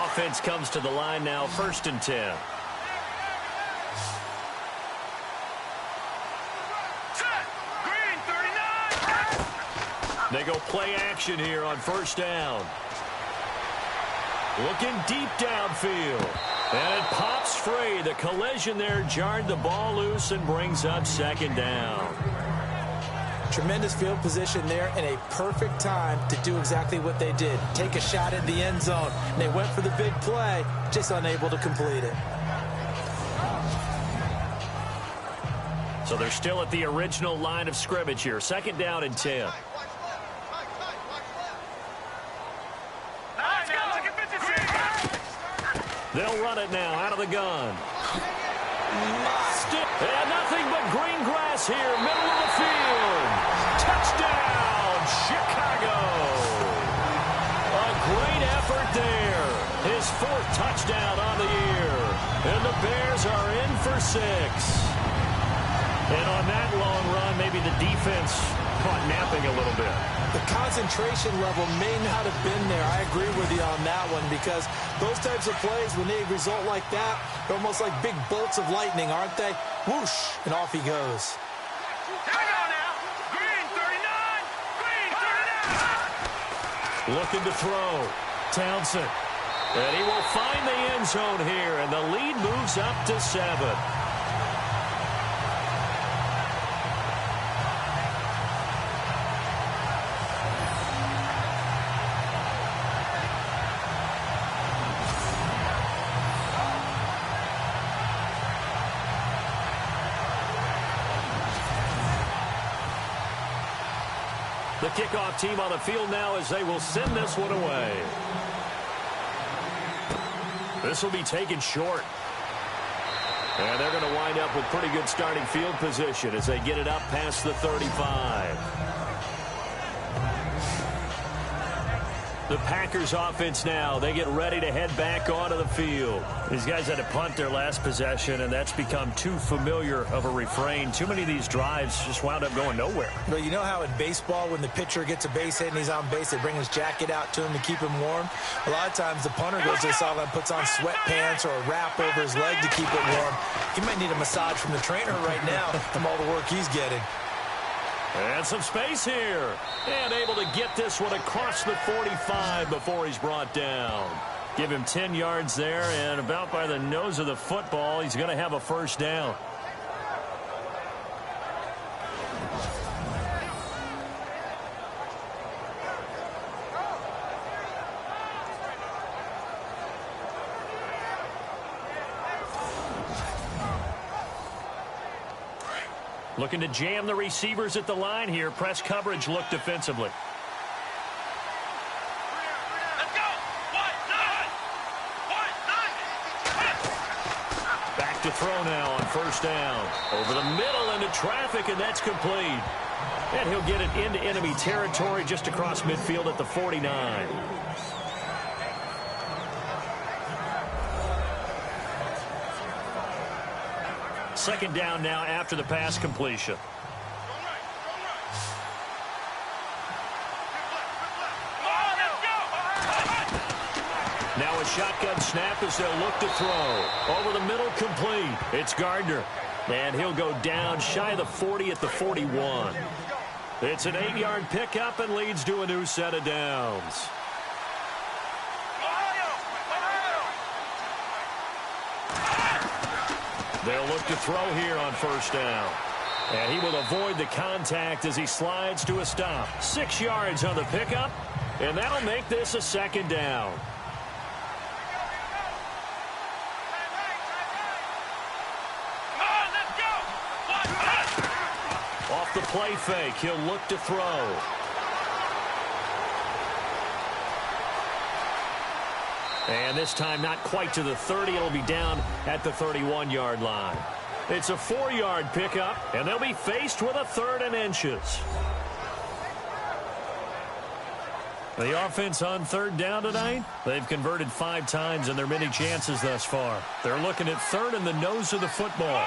Offense comes to the line now, 1st and 10. They go play action here on 1st down. Looking deep downfield. And it pops free. The collision there jarred the ball loose and brings up 2nd down. Tremendous field position there and a perfect time to do exactly what they did. Take a shot at the end zone. And they went for the big play, just unable to complete it. So they're still at the original line of scrimmage here. 2nd down and 10. They'll run it now out of the gun. And nothing but green grass here, middle of the field. Touchdown, Chicago. A great effort there. His 4th touchdown on the year. And the Bears are in for 6. And on that long run, maybe the defense caught napping a little bit. The concentration level may not have been there. I agree with you on that one because those types of plays, when they result like that, they're almost like big bolts of lightning, aren't they? Whoosh, and off he goes. Hang on now. Green, 39. Green, 39. Looking to throw. Townsend. And he will find the end zone here, and the lead moves up to 7. The kickoff team on the field now as they will send this one away. This will be taken short. And they're going to wind up with pretty good starting field position as they get it up past the 35. The Packers offense now. They get ready to head back onto the field. These guys had to punt their last possession, and that's become too familiar of a refrain. Too many of these drives just wound up going nowhere. Well, you know how in baseball, when the pitcher gets a base hit and he's on base, they bring his jacket out to him to keep him warm? A lot of times the punter goes to the sideline, puts on sweatpants or a wrap over his leg to keep it warm. He might need a massage from the trainer right now from all the work he's getting. And some space here. And able to get this one across the 45 before he's brought down. Give him 10 yards there, and about by the nose of the football, he's going to have a first down. Looking to jam the receivers at the line here. Press coverage look defensively. Let's go. Back to throw now on first down. Over the middle into traffic, and that's complete. And he'll get it into enemy territory just across midfield at the 49. Second down now after the pass completion. Now a shotgun snap as they'll look to throw. Over the middle, complete. It's Gardner. And he'll go down shy of the 40 at the 41. It's an 8-yard pickup and leads to a new set of downs. They'll look to throw here on first down. And he will avoid the contact as he slides to a stop. 6 yards on the pickup, and that'll make this a second down. Off the play fake, he'll look to throw. And this time not quite to the 30. It'll be down at the 31-yard line. It's a 4-yard pickup, and they'll be faced with a 3rd and inches. The offense on third down tonight, they've converted 5 times in their many chances thus far. They're looking at third in the nose of the football.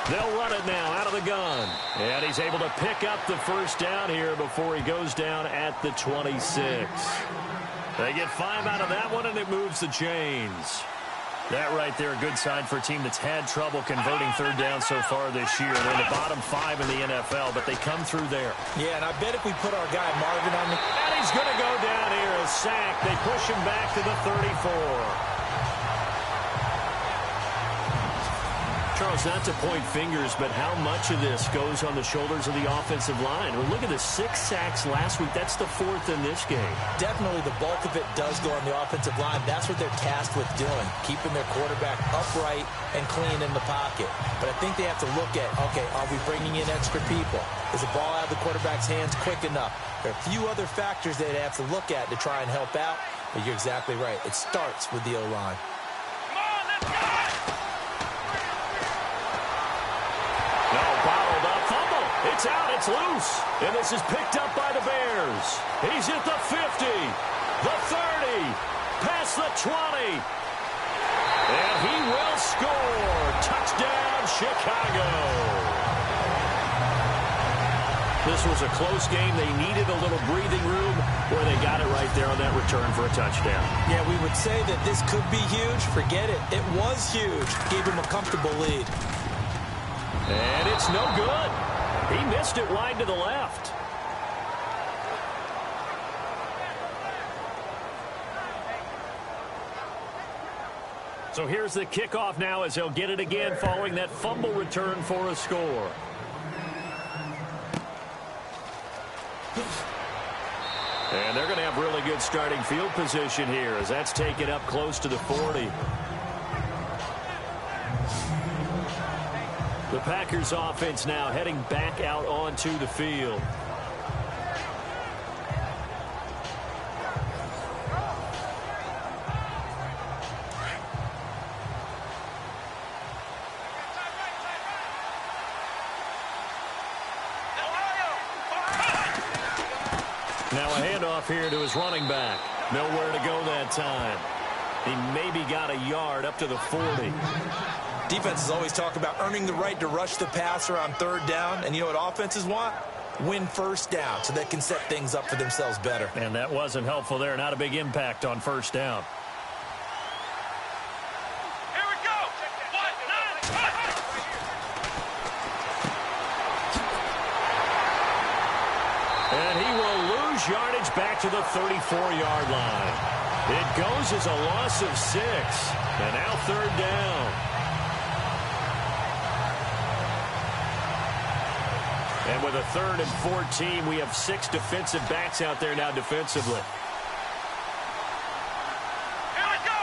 They'll run it now out of the gun. And he's able to pick up the first down here before he goes down at the 26. They get 5 out of that one, and it moves the chains. That right there, a good sign for a team that's had trouble converting third down so far this year. They're in the bottom 5 in the NFL, but they come through there. Yeah, and I bet if we put our guy Marvin on the... And he's going to go down here, a sack. They push him back to the 34. Charles, not to point fingers, but how much of this goes on the shoulders of the offensive line? Well, look at the 6 sacks last week. That's the 4th in this game. Definitely the bulk of it does go on the offensive line. That's what they're tasked with doing, keeping their quarterback upright and clean in the pocket. But I think they have to look at, okay, are we bringing in extra people? Is the ball out of the quarterback's hands quick enough? There are a few other factors they'd have to look at to try and help out, but you're exactly right. It starts with the O-line. It's out, it's loose, and this is picked up by the Bears. He's at the 50, the 30, past the 20, and he will score. Touchdown, Chicago. This was a close game. They needed a little breathing room where they got it right there on that return for a touchdown. Yeah, we would say that this could be huge. Forget it. It was huge. Gave him a comfortable lead. And it's no good. He missed it wide to the left. So here's the kickoff now as they'll get it again following that fumble return for a score. And they're going to have really good starting field position here as that's taken up close to the 40. The Packers offense now heading back out onto the field. Now a handoff here to his running back. Nowhere to go that time. He maybe got a yard up to the 40. Defenses always talk about earning the right to rush the passer on third down. And you know what offenses want? Win first down so they can set things up for themselves better. And that wasn't helpful there. Not a big impact on first down. Here we go. And he will lose yardage back to the 34-yard line. It goes as a loss of 6. And now third down. And with a 3rd and 14, we have 6 defensive backs out there now defensively. Here we go.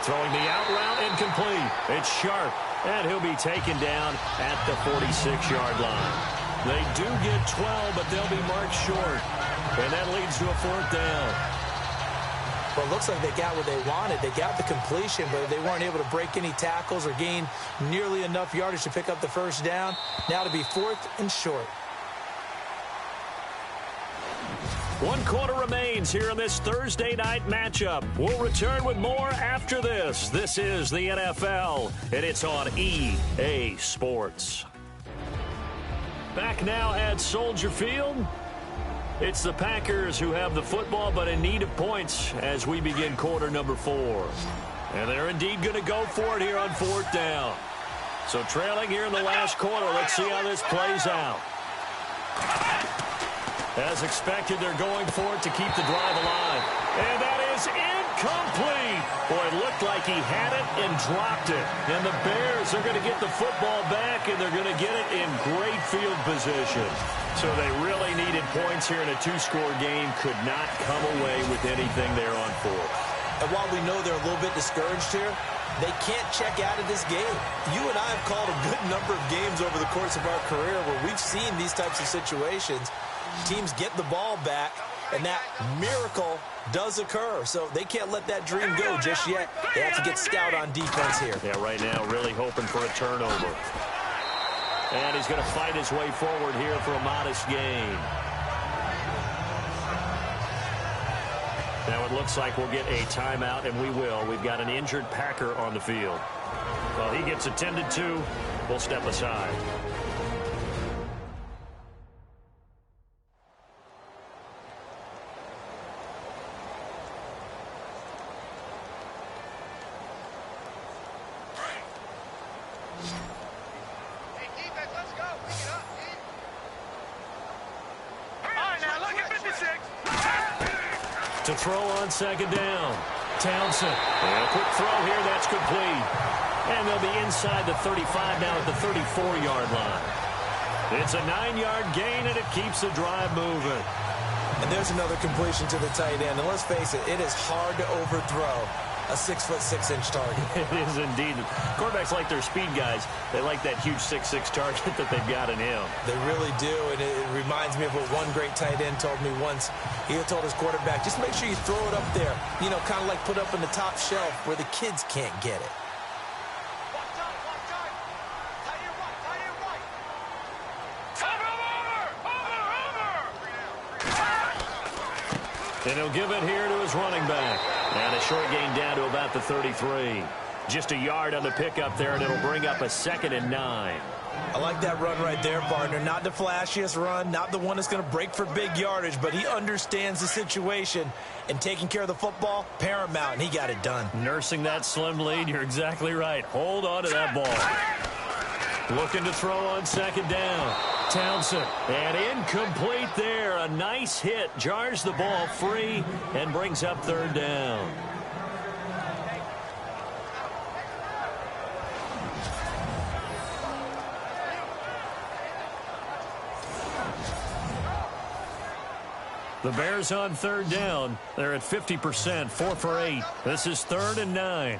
Throwing the out route incomplete. It's Sharp, and he'll be taken down at the 46-yard line. They do get 12, but they'll be marked short. And that leads to a 4th down. Well, it looks like they got what they wanted. They got the completion, but they weren't able to break any tackles or gain nearly enough yardage to pick up the first down. Now to be 4th and short. 1 quarter remains here in this Thursday night matchup. We'll return with more after this. This is the NFL, and it's on EA Sports. Back now at Soldier Field. It's the Packers who have the football, but in need of points as we begin quarter number 4. And they're indeed going to go for it here on 4th down. So trailing here in the last quarter, let's see how this plays out. As expected, they're going for it to keep the drive alive. And that is incomplete. Boy, it looked like he had it and dropped it. And the Bears are going to get the football back, and they're going to get it in great field position. So they really needed points here in a 2-score game. Could not come away with anything there on 4th. And while we know they're a little bit discouraged here, they can't check out of this game. You and I have called a good number of games over the course of our career where we've seen these types of situations. Teams get the ball back, and that miracle does occur. So they can't let that dream go just yet. They have to get stout on defense here. Yeah, right now really hoping for a turnover. And he's going to fight his way forward here for a modest gain. Now it looks like we'll get a timeout, and we will. We've got an injured Packer on the field. Well, he gets attended to. We'll step aside. To throw on 2nd down. Townsend. And a quick throw here. That's complete. And they'll be inside the 35 now at the 34-yard line. It's a 9-yard gain, and it keeps the drive moving. And there's another completion to the tight end. And let's face it, it is hard to overthrow a 6'6" target. It is indeed. Quarterbacks like their speed guys. They like that huge 6'6" target that they've got in him. They really do, and it reminds me of what one great tight end told me once. He told his quarterback, just make sure you throw it up there, you know, kind of like put up in the top shelf where the kids can't get it. And he'll give it here to his running back. And a short gain down to about the 33. Just a yard on the pickup there, and it'll bring up a 2nd and 9. I like that run right there, partner. Not the flashiest run, not the one that's going to break for big yardage, but he understands the situation, and taking care of the football, paramount, and he got it done. Nursing that slim lead, you're exactly right. Hold on to that ball. Looking to throw on 2nd down. Townsend, and incomplete there. A nice hit, jars the ball free, and brings up 3rd down. The Bears on 3rd down. They're at 50%, 4 for 8. This is 3rd and 9.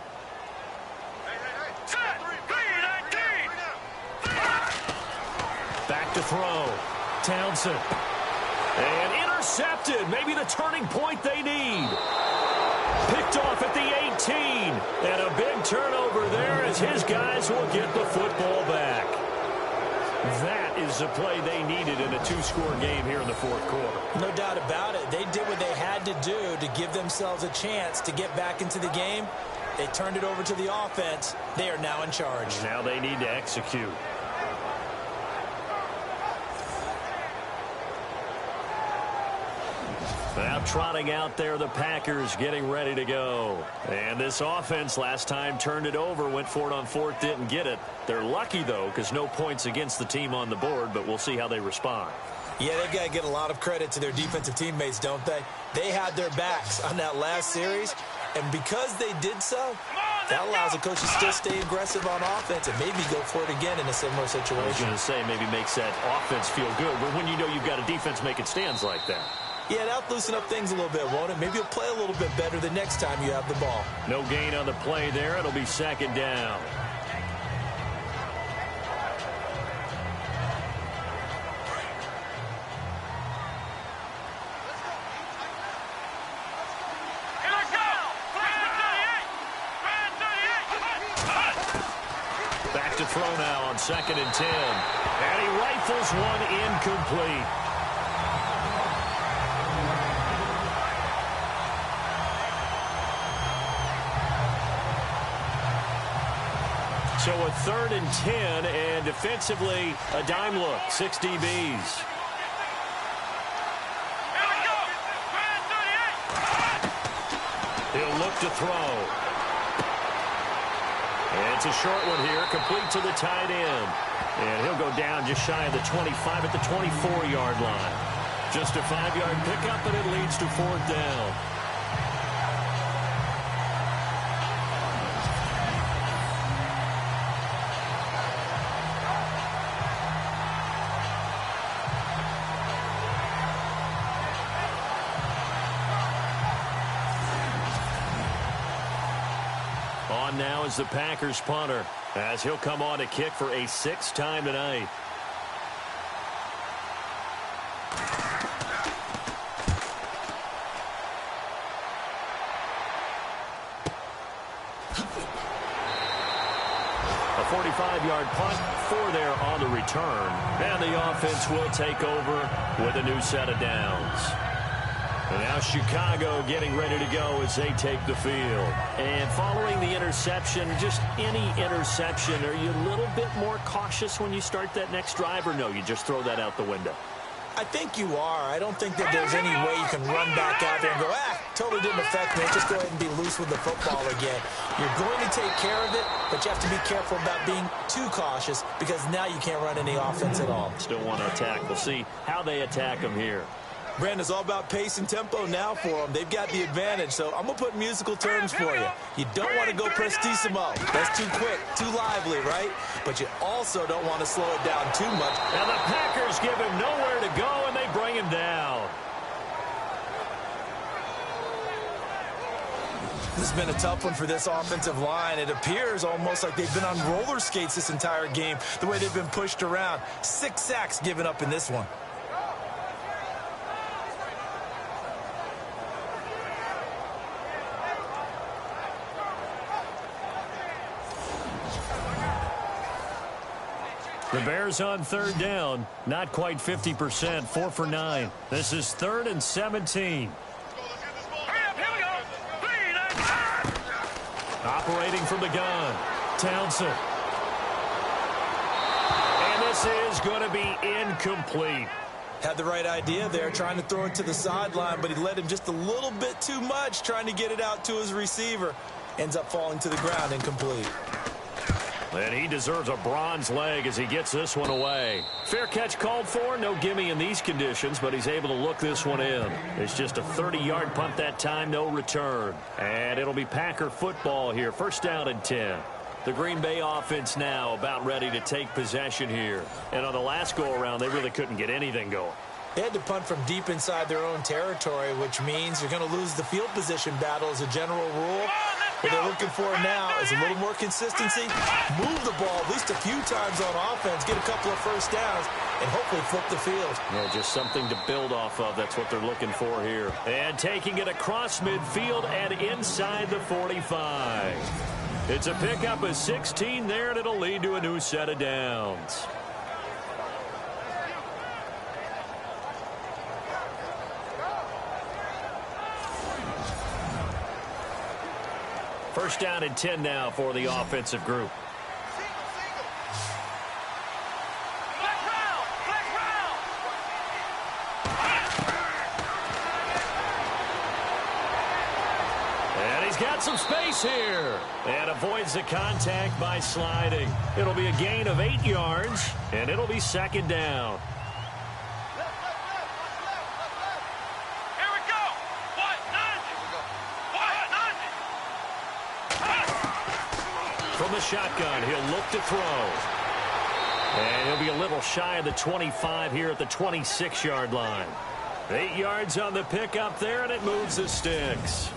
Back to throw. Townsend. And intercepted. Maybe the turning point they need. Picked off at the 18. And a big turnover there as his guys will get the football back. the play they needed in a two-score game here in the fourth quarter. No doubt about it. They did what they had to do to give themselves a chance to get back into the game. They turned it over to the offense. They are now in charge. Now they need to execute. Now trotting out there, the Packers getting ready to go. And this offense last time turned it over, went for it on fourth, didn't get it. They're lucky, though, because no points against the team on the board, but we'll see how they respond. Yeah, they've got to get a lot of credit to their defensive teammates, don't they? They had their backs on that last series, and because they did so, that allows the coach to still stay aggressive on offense and maybe go for it again in a similar situation. I was going to say maybe makes that offense feel good, but when you know you've got a defense making stands like that. Yeah, that'll loosen up things a little bit, won't it? Maybe you'll play a little bit better the next time you have the ball. No gain on the play there. It'll be second down. Back to throw now on 2nd and 10. And he rifles one incomplete. So a 3rd and 10, and defensively, a dime look, 6 DBs. He'll look to throw. And it's a short one here, complete to the tight end. And he'll go down just shy of the 25 at the 24-yard line. Just a 5-yard pickup, and it leads to 4th down. On now is the Packers punter, as he'll come on to kick for a 6th time tonight. A 45-yard punt, 4 there on the return, and the offense will take over with a new set of downs. And now Chicago getting ready to go as they take the field. And following the interception, just any interception, are you a little bit more cautious when you start that next drive, or no, you just throw that out the window? I think you are. I don't think that there's any way you can run back out there and go, totally didn't affect me. Just go ahead and be loose with the football again. You're going to take care of it, but you have to be careful about being too cautious because now you can't run any offense at all. Still want to attack. We'll see how they attack them here. Brandon, it's all about pace and tempo now for them. They've got the advantage, so I'm going to put musical terms for you. You don't want to go prestissimo. That's too quick, too lively, right? But you also don't want to slow it down too much. And the Packers give him nowhere to go, and they bring him down. This has been a tough one for this offensive line. It appears almost like they've been on roller skates this entire game, the way they've been pushed around. 6 sacks given up in this one. The Bears on 3rd down, not quite 50%, 4 for 9. This is 3rd and 17. Operating from the gun, Townsend. And this is going to be incomplete. Had the right idea there, trying to throw it to the sideline, but he led him just a little bit too much, trying to get it out to his receiver. Ends up falling to the ground, incomplete. And he deserves a bronze leg as he gets this one away. Fair catch called for. No gimme in these conditions, but he's able to look this one in. It's just a 30-yard punt that time, no return. And it'll be Packer football here. 1st down and 10. The Green Bay offense now about ready to take possession here. And on the last go-around, they really couldn't get anything going. They had to punt from deep inside their own territory, which means you're going to lose the field position battle as a general rule. What they're looking for now is a little more consistency, move the ball at least a few times on offense, get a couple of 1st downs, and hopefully flip the field. Yeah, just something to build off of. That's what they're looking for here. And taking it across midfield and inside the 45. It's a pickup of 16 there, and it'll lead to a new set of downs. First down and 10 now for the offensive group. And he's got some space here. And avoids the contact by sliding. It'll be a gain of 8 yards, and it'll be second down. From the shotgun, he'll look to throw. And he'll be a little shy of the 25 here at the 26-yard line. 8 yards on the pickup there, and it moves the sticks.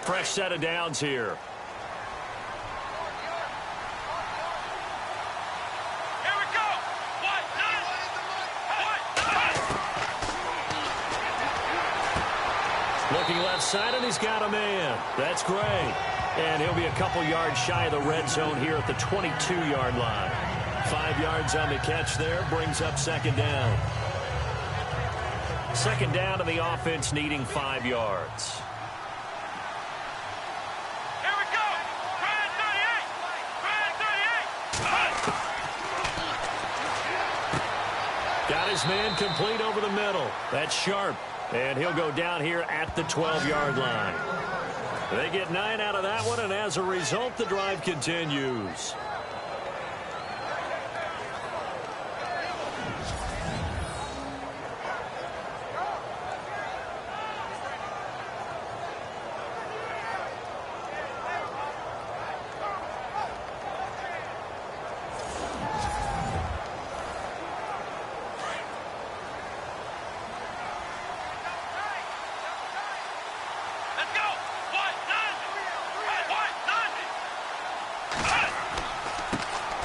Fresh set of downs here. Looking left side, and he's got a man. That's great. And he'll be a couple yards shy of the red zone here at the 22-yard line. 5 yards on the catch there, brings up second down. Second down to the offense needing 5 yards. Here we go. Brad 38. Got his man complete over the middle. That's Sharp. And he'll go down here at the 12-yard line. They get 9 out of that one, and as a result, the drive continues.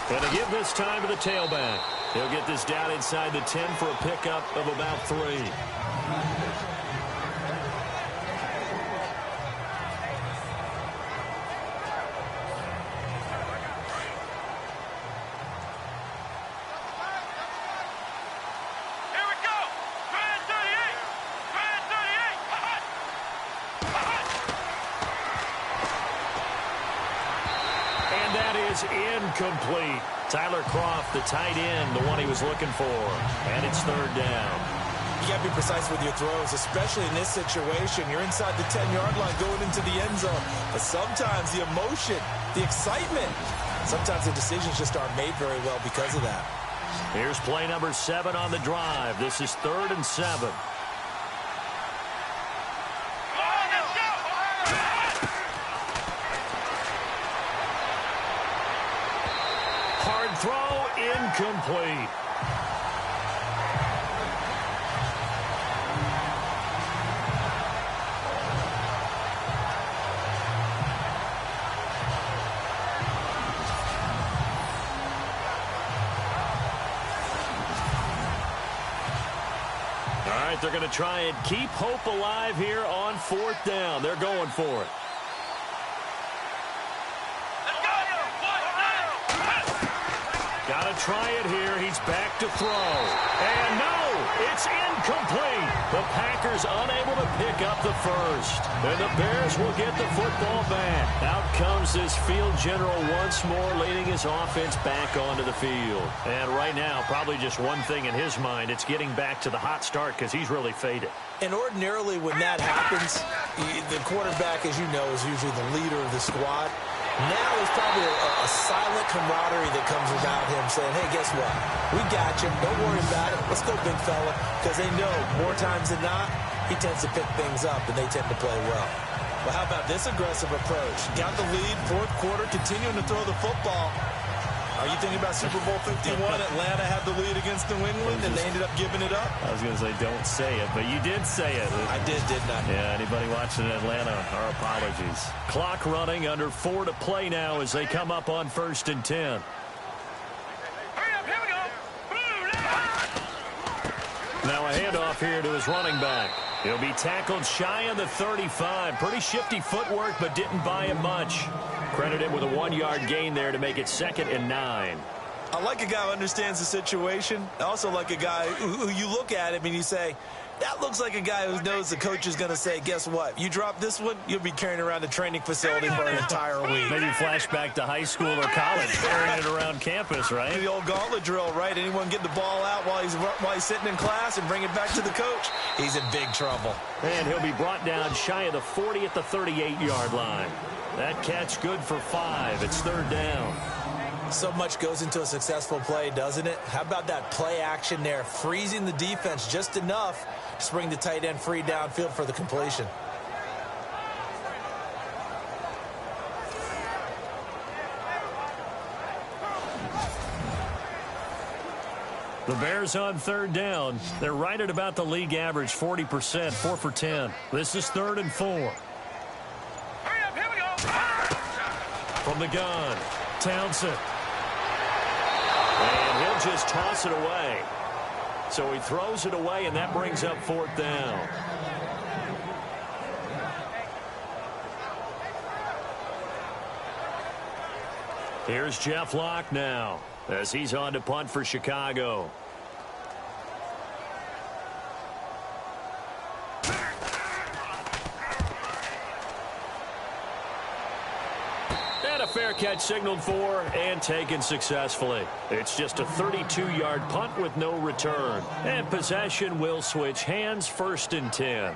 And to give this time to the tailback. He'll get this down inside the 10 for a pickup of about 3. Incomplete. Tyler Kroft, the tight end, the one he was looking for. And it's third down. You got to be precise with your throws, especially in this situation. You're inside the 10-yard line going into the end zone. But sometimes the emotion, the excitement, sometimes the decisions just aren't made very well because of that. Here's play number 7 on the drive. This is 3rd and 7. Throw incomplete. All right, they're going to try and keep hope alive here on 4th down. They're going for it. Got to try it here. He's back to throw. And no, it's incomplete. The Packers unable to pick up the first. And the Bears will get the football back. Out comes this field general once more, leading his offense back onto the field. And right now, probably just one thing in his mind. It's getting back to the hot start because he's really faded. And ordinarily when that happens, the quarterback, as you know, is usually the leader of the squad. Now there's probably a silent camaraderie that comes about him saying, hey, guess what? We got you. Don't worry about it. Let's go, big fella. Because they know more times than not, he tends to pick things up, and they tend to play well. Well, how about this aggressive approach? Got the lead, 4th quarter, continuing to throw the football. Are you thinking about Super Bowl 51? Atlanta had the lead against New England, and they ended up giving it up? I was going to say, don't say it, but you did say it. I did, didn't I? Yeah, anybody watching in Atlanta, our apologies. Clock running, under 4 to play now as they come up on 1st and 10. Now a handoff here to his running back. He'll be tackled shy of the 35. Pretty shifty footwork, but didn't buy him much. Credit him with a 1-yard gain there to make it 2nd and 9. I like a guy who understands the situation. I also like a guy who you look at him and you say, that looks like a guy who knows the coach is going to say, guess what? You drop this one, you'll be carrying around the training facility for an entire week. Maybe flashback to high school or college, carrying it around campus, right? The old gauntlet drill, right? Anyone get the ball out while he's sitting in class and bring it back to the coach? He's in big trouble. And he'll be brought down shy of the 40 at the 38-yard line. That catch good for 5. It's 3rd down. So much goes into a successful play, doesn't it? How about that play action there? Freezing the defense just enough to bring the tight end free downfield for the completion. The Bears on 3rd down. They're right at about the league average, 40%, 4 for 10. This is 3rd and 4. Hurry up, here we go. From the gun, Townsend. And he'll just toss it away. So he throws it away, and that brings up 4th down. Here's Jeff Locke now as he's on to punt for Chicago. And a fair catch signaled for and taken successfully. It's just a 32-yard punt with no return. And possession will switch hands, 1st and 10.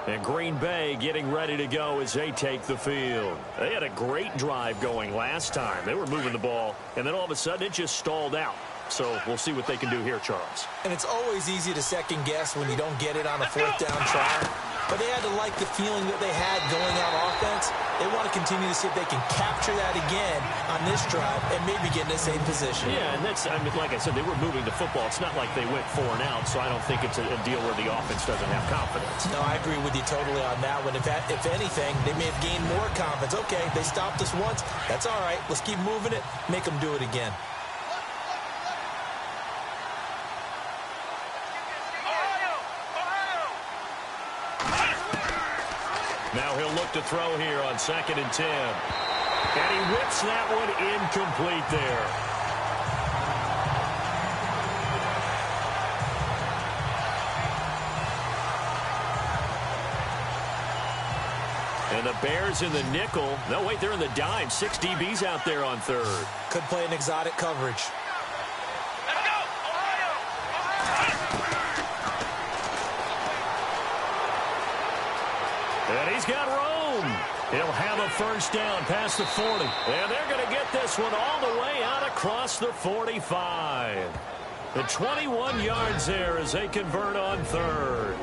And Green Bay getting ready to go as they take the field. They had a great drive going last time. They were moving the ball, and then all of a sudden it just stalled out. So we'll see what they can do here, Charles. And it's always easy to second guess when you don't get it on a 4th down try. But they had to like the feeling that they had going out offense. They want to continue to see if they can capture that again on this drive and maybe get in the same position. Yeah, and that's, I mean, like I said, they were moving the football. It's not like they went 4 and out, so I don't think it's a deal where the offense doesn't have confidence. No, I agree with you totally on that one. If anything, they may have gained more confidence. Okay, they stopped us once. That's all right. Let's keep moving it. Make them do it again. Now he'll look to throw here on 2nd and 10. And he whips that one incomplete there. And the Bears in the nickel. No, wait, they're in the dime. 6 DBs out there on 3rd. Could play an exotic coverage. Let's go, Ohio! And he's got room. He'll have a 1st down past the 40. And they're going to get this one all the way out across the 45. The 21 yards there as they convert on 3rd.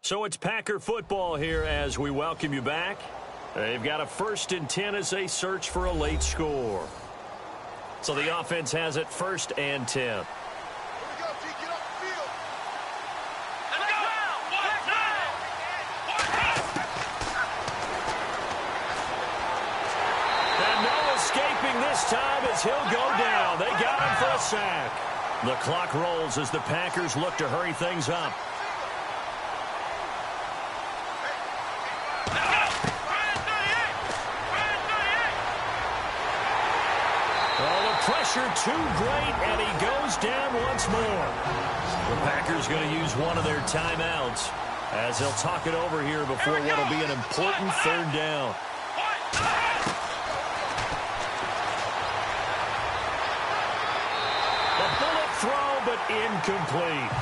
So it's Packer football here as we welcome you back. They've got a 1st and 10 as they search for a late score. So the offense has it 1st and 10. Let's go! And no escaping this time as he'll go down. They got him for a sack. The clock rolls as the Packers look to hurry things up. Pressure too great, and he goes down once more. The Packers going to use one of their timeouts as they'll talk it over here before what will be an important 3rd down. A bullet throw, but incomplete.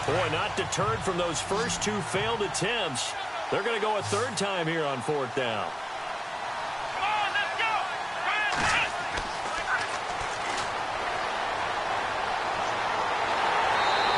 Boy, not deterred from those first 2 failed attempts. They're going to go a 3rd time here on 4th down. Come on, let's go!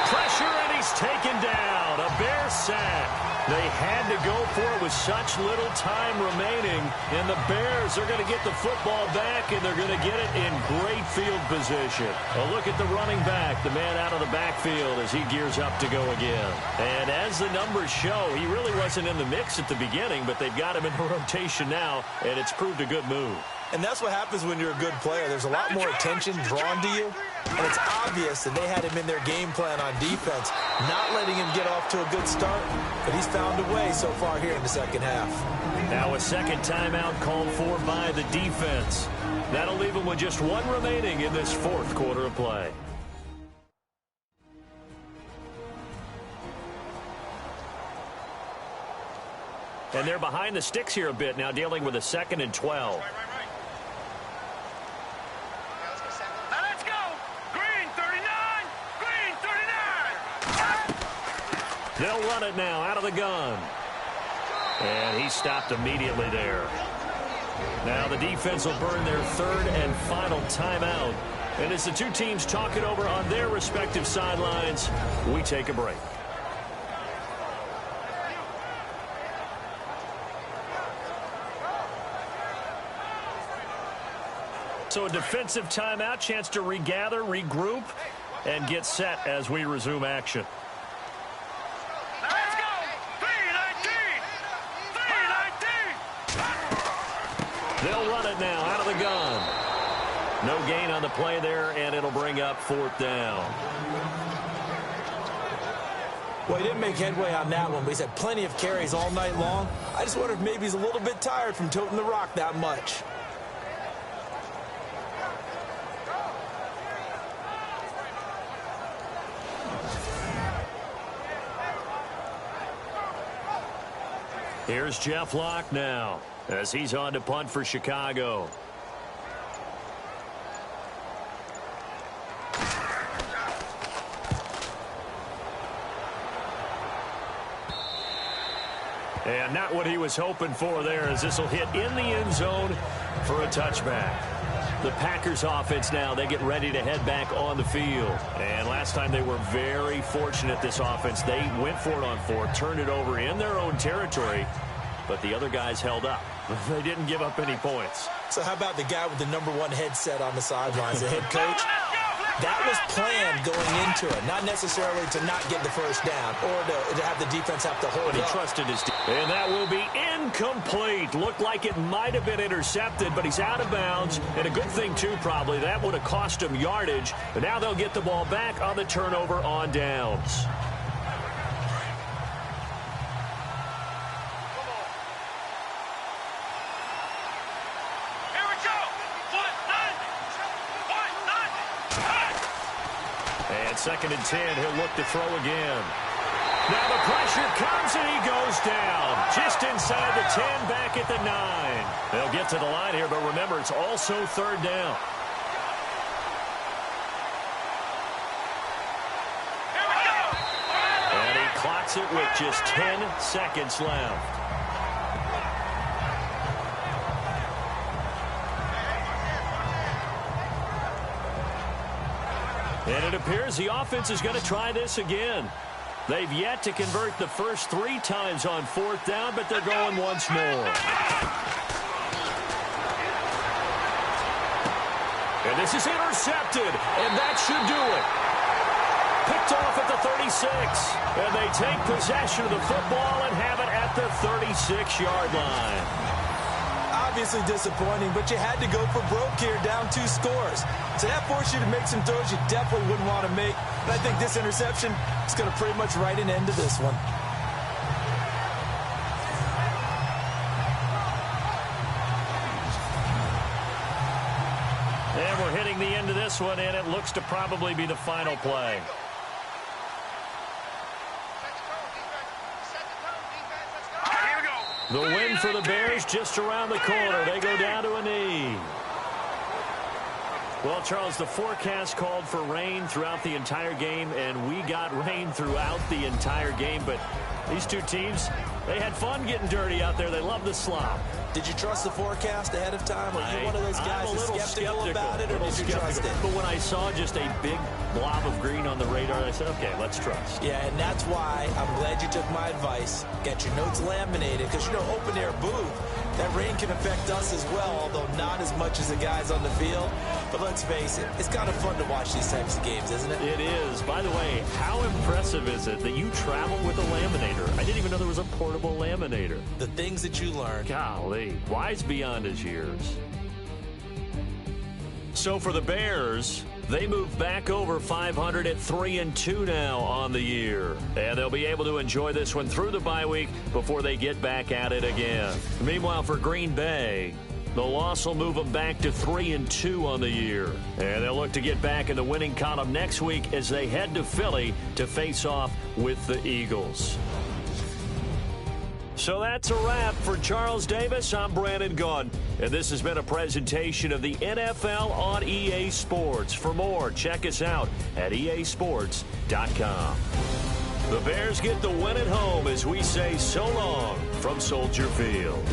Pressure, and he's taken down. A Bear sack. They had to go for it with such little time remaining, and the Bears are going to get the football back, and they're going to get it in great field position. A look at the running back, the man out of the backfield as he gears up to go again. And as the numbers show, he really wasn't in the mix at the beginning, but they've got him in rotation now, and it's proved a good move. And that's what happens when you're a good player. There's a lot more attention drawn to you, and it's obvious that they had him in their game plan on defense, not letting him get off to a good start, but he's found a way so far here in the second half. Now a second timeout called for by the defense. That'll leave them with just one remaining in this fourth quarter of play. And they're behind the sticks here a bit now, dealing with a 2nd and 12. They'll run it now out of the gun. And he stopped immediately there. Now the defense will burn their 3rd and final timeout. And as the two teams talk it over on their respective sidelines, we take a break. So a defensive timeout, chance to regather, regroup, and get set as we resume action. They'll run it now out of the gun. No gain on the play there, and it'll bring up 4th down. Well, he didn't make headway on that one, but he's had plenty of carries all night long. I just wonder if maybe he's a little bit tired from toting the rock that much. Here's Jeff Locke now as he's on to punt for Chicago. And not what he was hoping for there, as this will hit in the end zone for a touchback. The Packers offense now, they get ready to head back on the field. And last time they were very fortunate, this offense. They went for it on 4th, turned it over in their own territory, but the other guys held up. They didn't give up any points. So how about the guy with the #1 headset on the sidelines, the head coach? That was planned going into it, not necessarily to not get the first down or to have the defense have to hold But he up. trusted his team. And that will be incomplete. Looked like it might have been intercepted, but he's out of bounds. And a good thing, too, probably. That would have cost him yardage. But now they'll get the ball back on the turnover on downs. And 2nd and 10, he'll look to throw again. Now the pressure comes and he goes down. Just inside the 10, back at the 9. They'll get to the line here, but remember, it's also 3rd down. And he clocks it with just 10 seconds left. And it appears the offense is going to try this again. They've yet to convert the first 3 times on 4th down, but they're going once more. And this is intercepted, and that should do it. Picked off at the 36, and they take possession of the football and have it at the 36-yard line. Obviously disappointing, but you had to go for broke here, down 2 scores. So that forced you to make some throws you definitely wouldn't want to make. But I think this interception is going to pretty much write an end to this one. And we're hitting the end of this one, and it looks to probably be the final play. The win for the Bears just around the corner. They go down to a knee. Well, Charles, the forecast called for rain throughout the entire game, and we got rain throughout the entire game. But These two teams, they had fun getting dirty out there. They love the slop. Did you trust the forecast ahead of time? Are you one of those guys I'm a that's little skeptical about it, or did you trust it? But when I saw just a big blob of green on the radar, I said, okay, let's trust. Yeah, and that's why I'm glad you took my advice. Get your notes laminated, because, you know, open-air booth, that rain can affect us as well, although not as much as the guys on the field. But let's face it, it's kind of fun to watch these types of games, isn't it? It is. By the way, how impressive is it that you travel with a laminator? I didn't even know there was a portable laminator. The things that you learn. Golly, wise beyond his years. So for the Bears, they move back over 500 at 3-2 now on the year. And they'll be able to enjoy this one through the bye week before they get back at it again. Meanwhile, for Green Bay, the loss will move them back to 3-2 on the year. And they'll look to get back in the winning column next week as they head to Philly to face off with the Eagles. So that's a wrap. For Charles Davis, I'm Brandon Gaudin, and this has been a presentation of the NFL on EA Sports. For more, check us out at easports.com. The Bears get the win at home as we say so long from Soldier Field.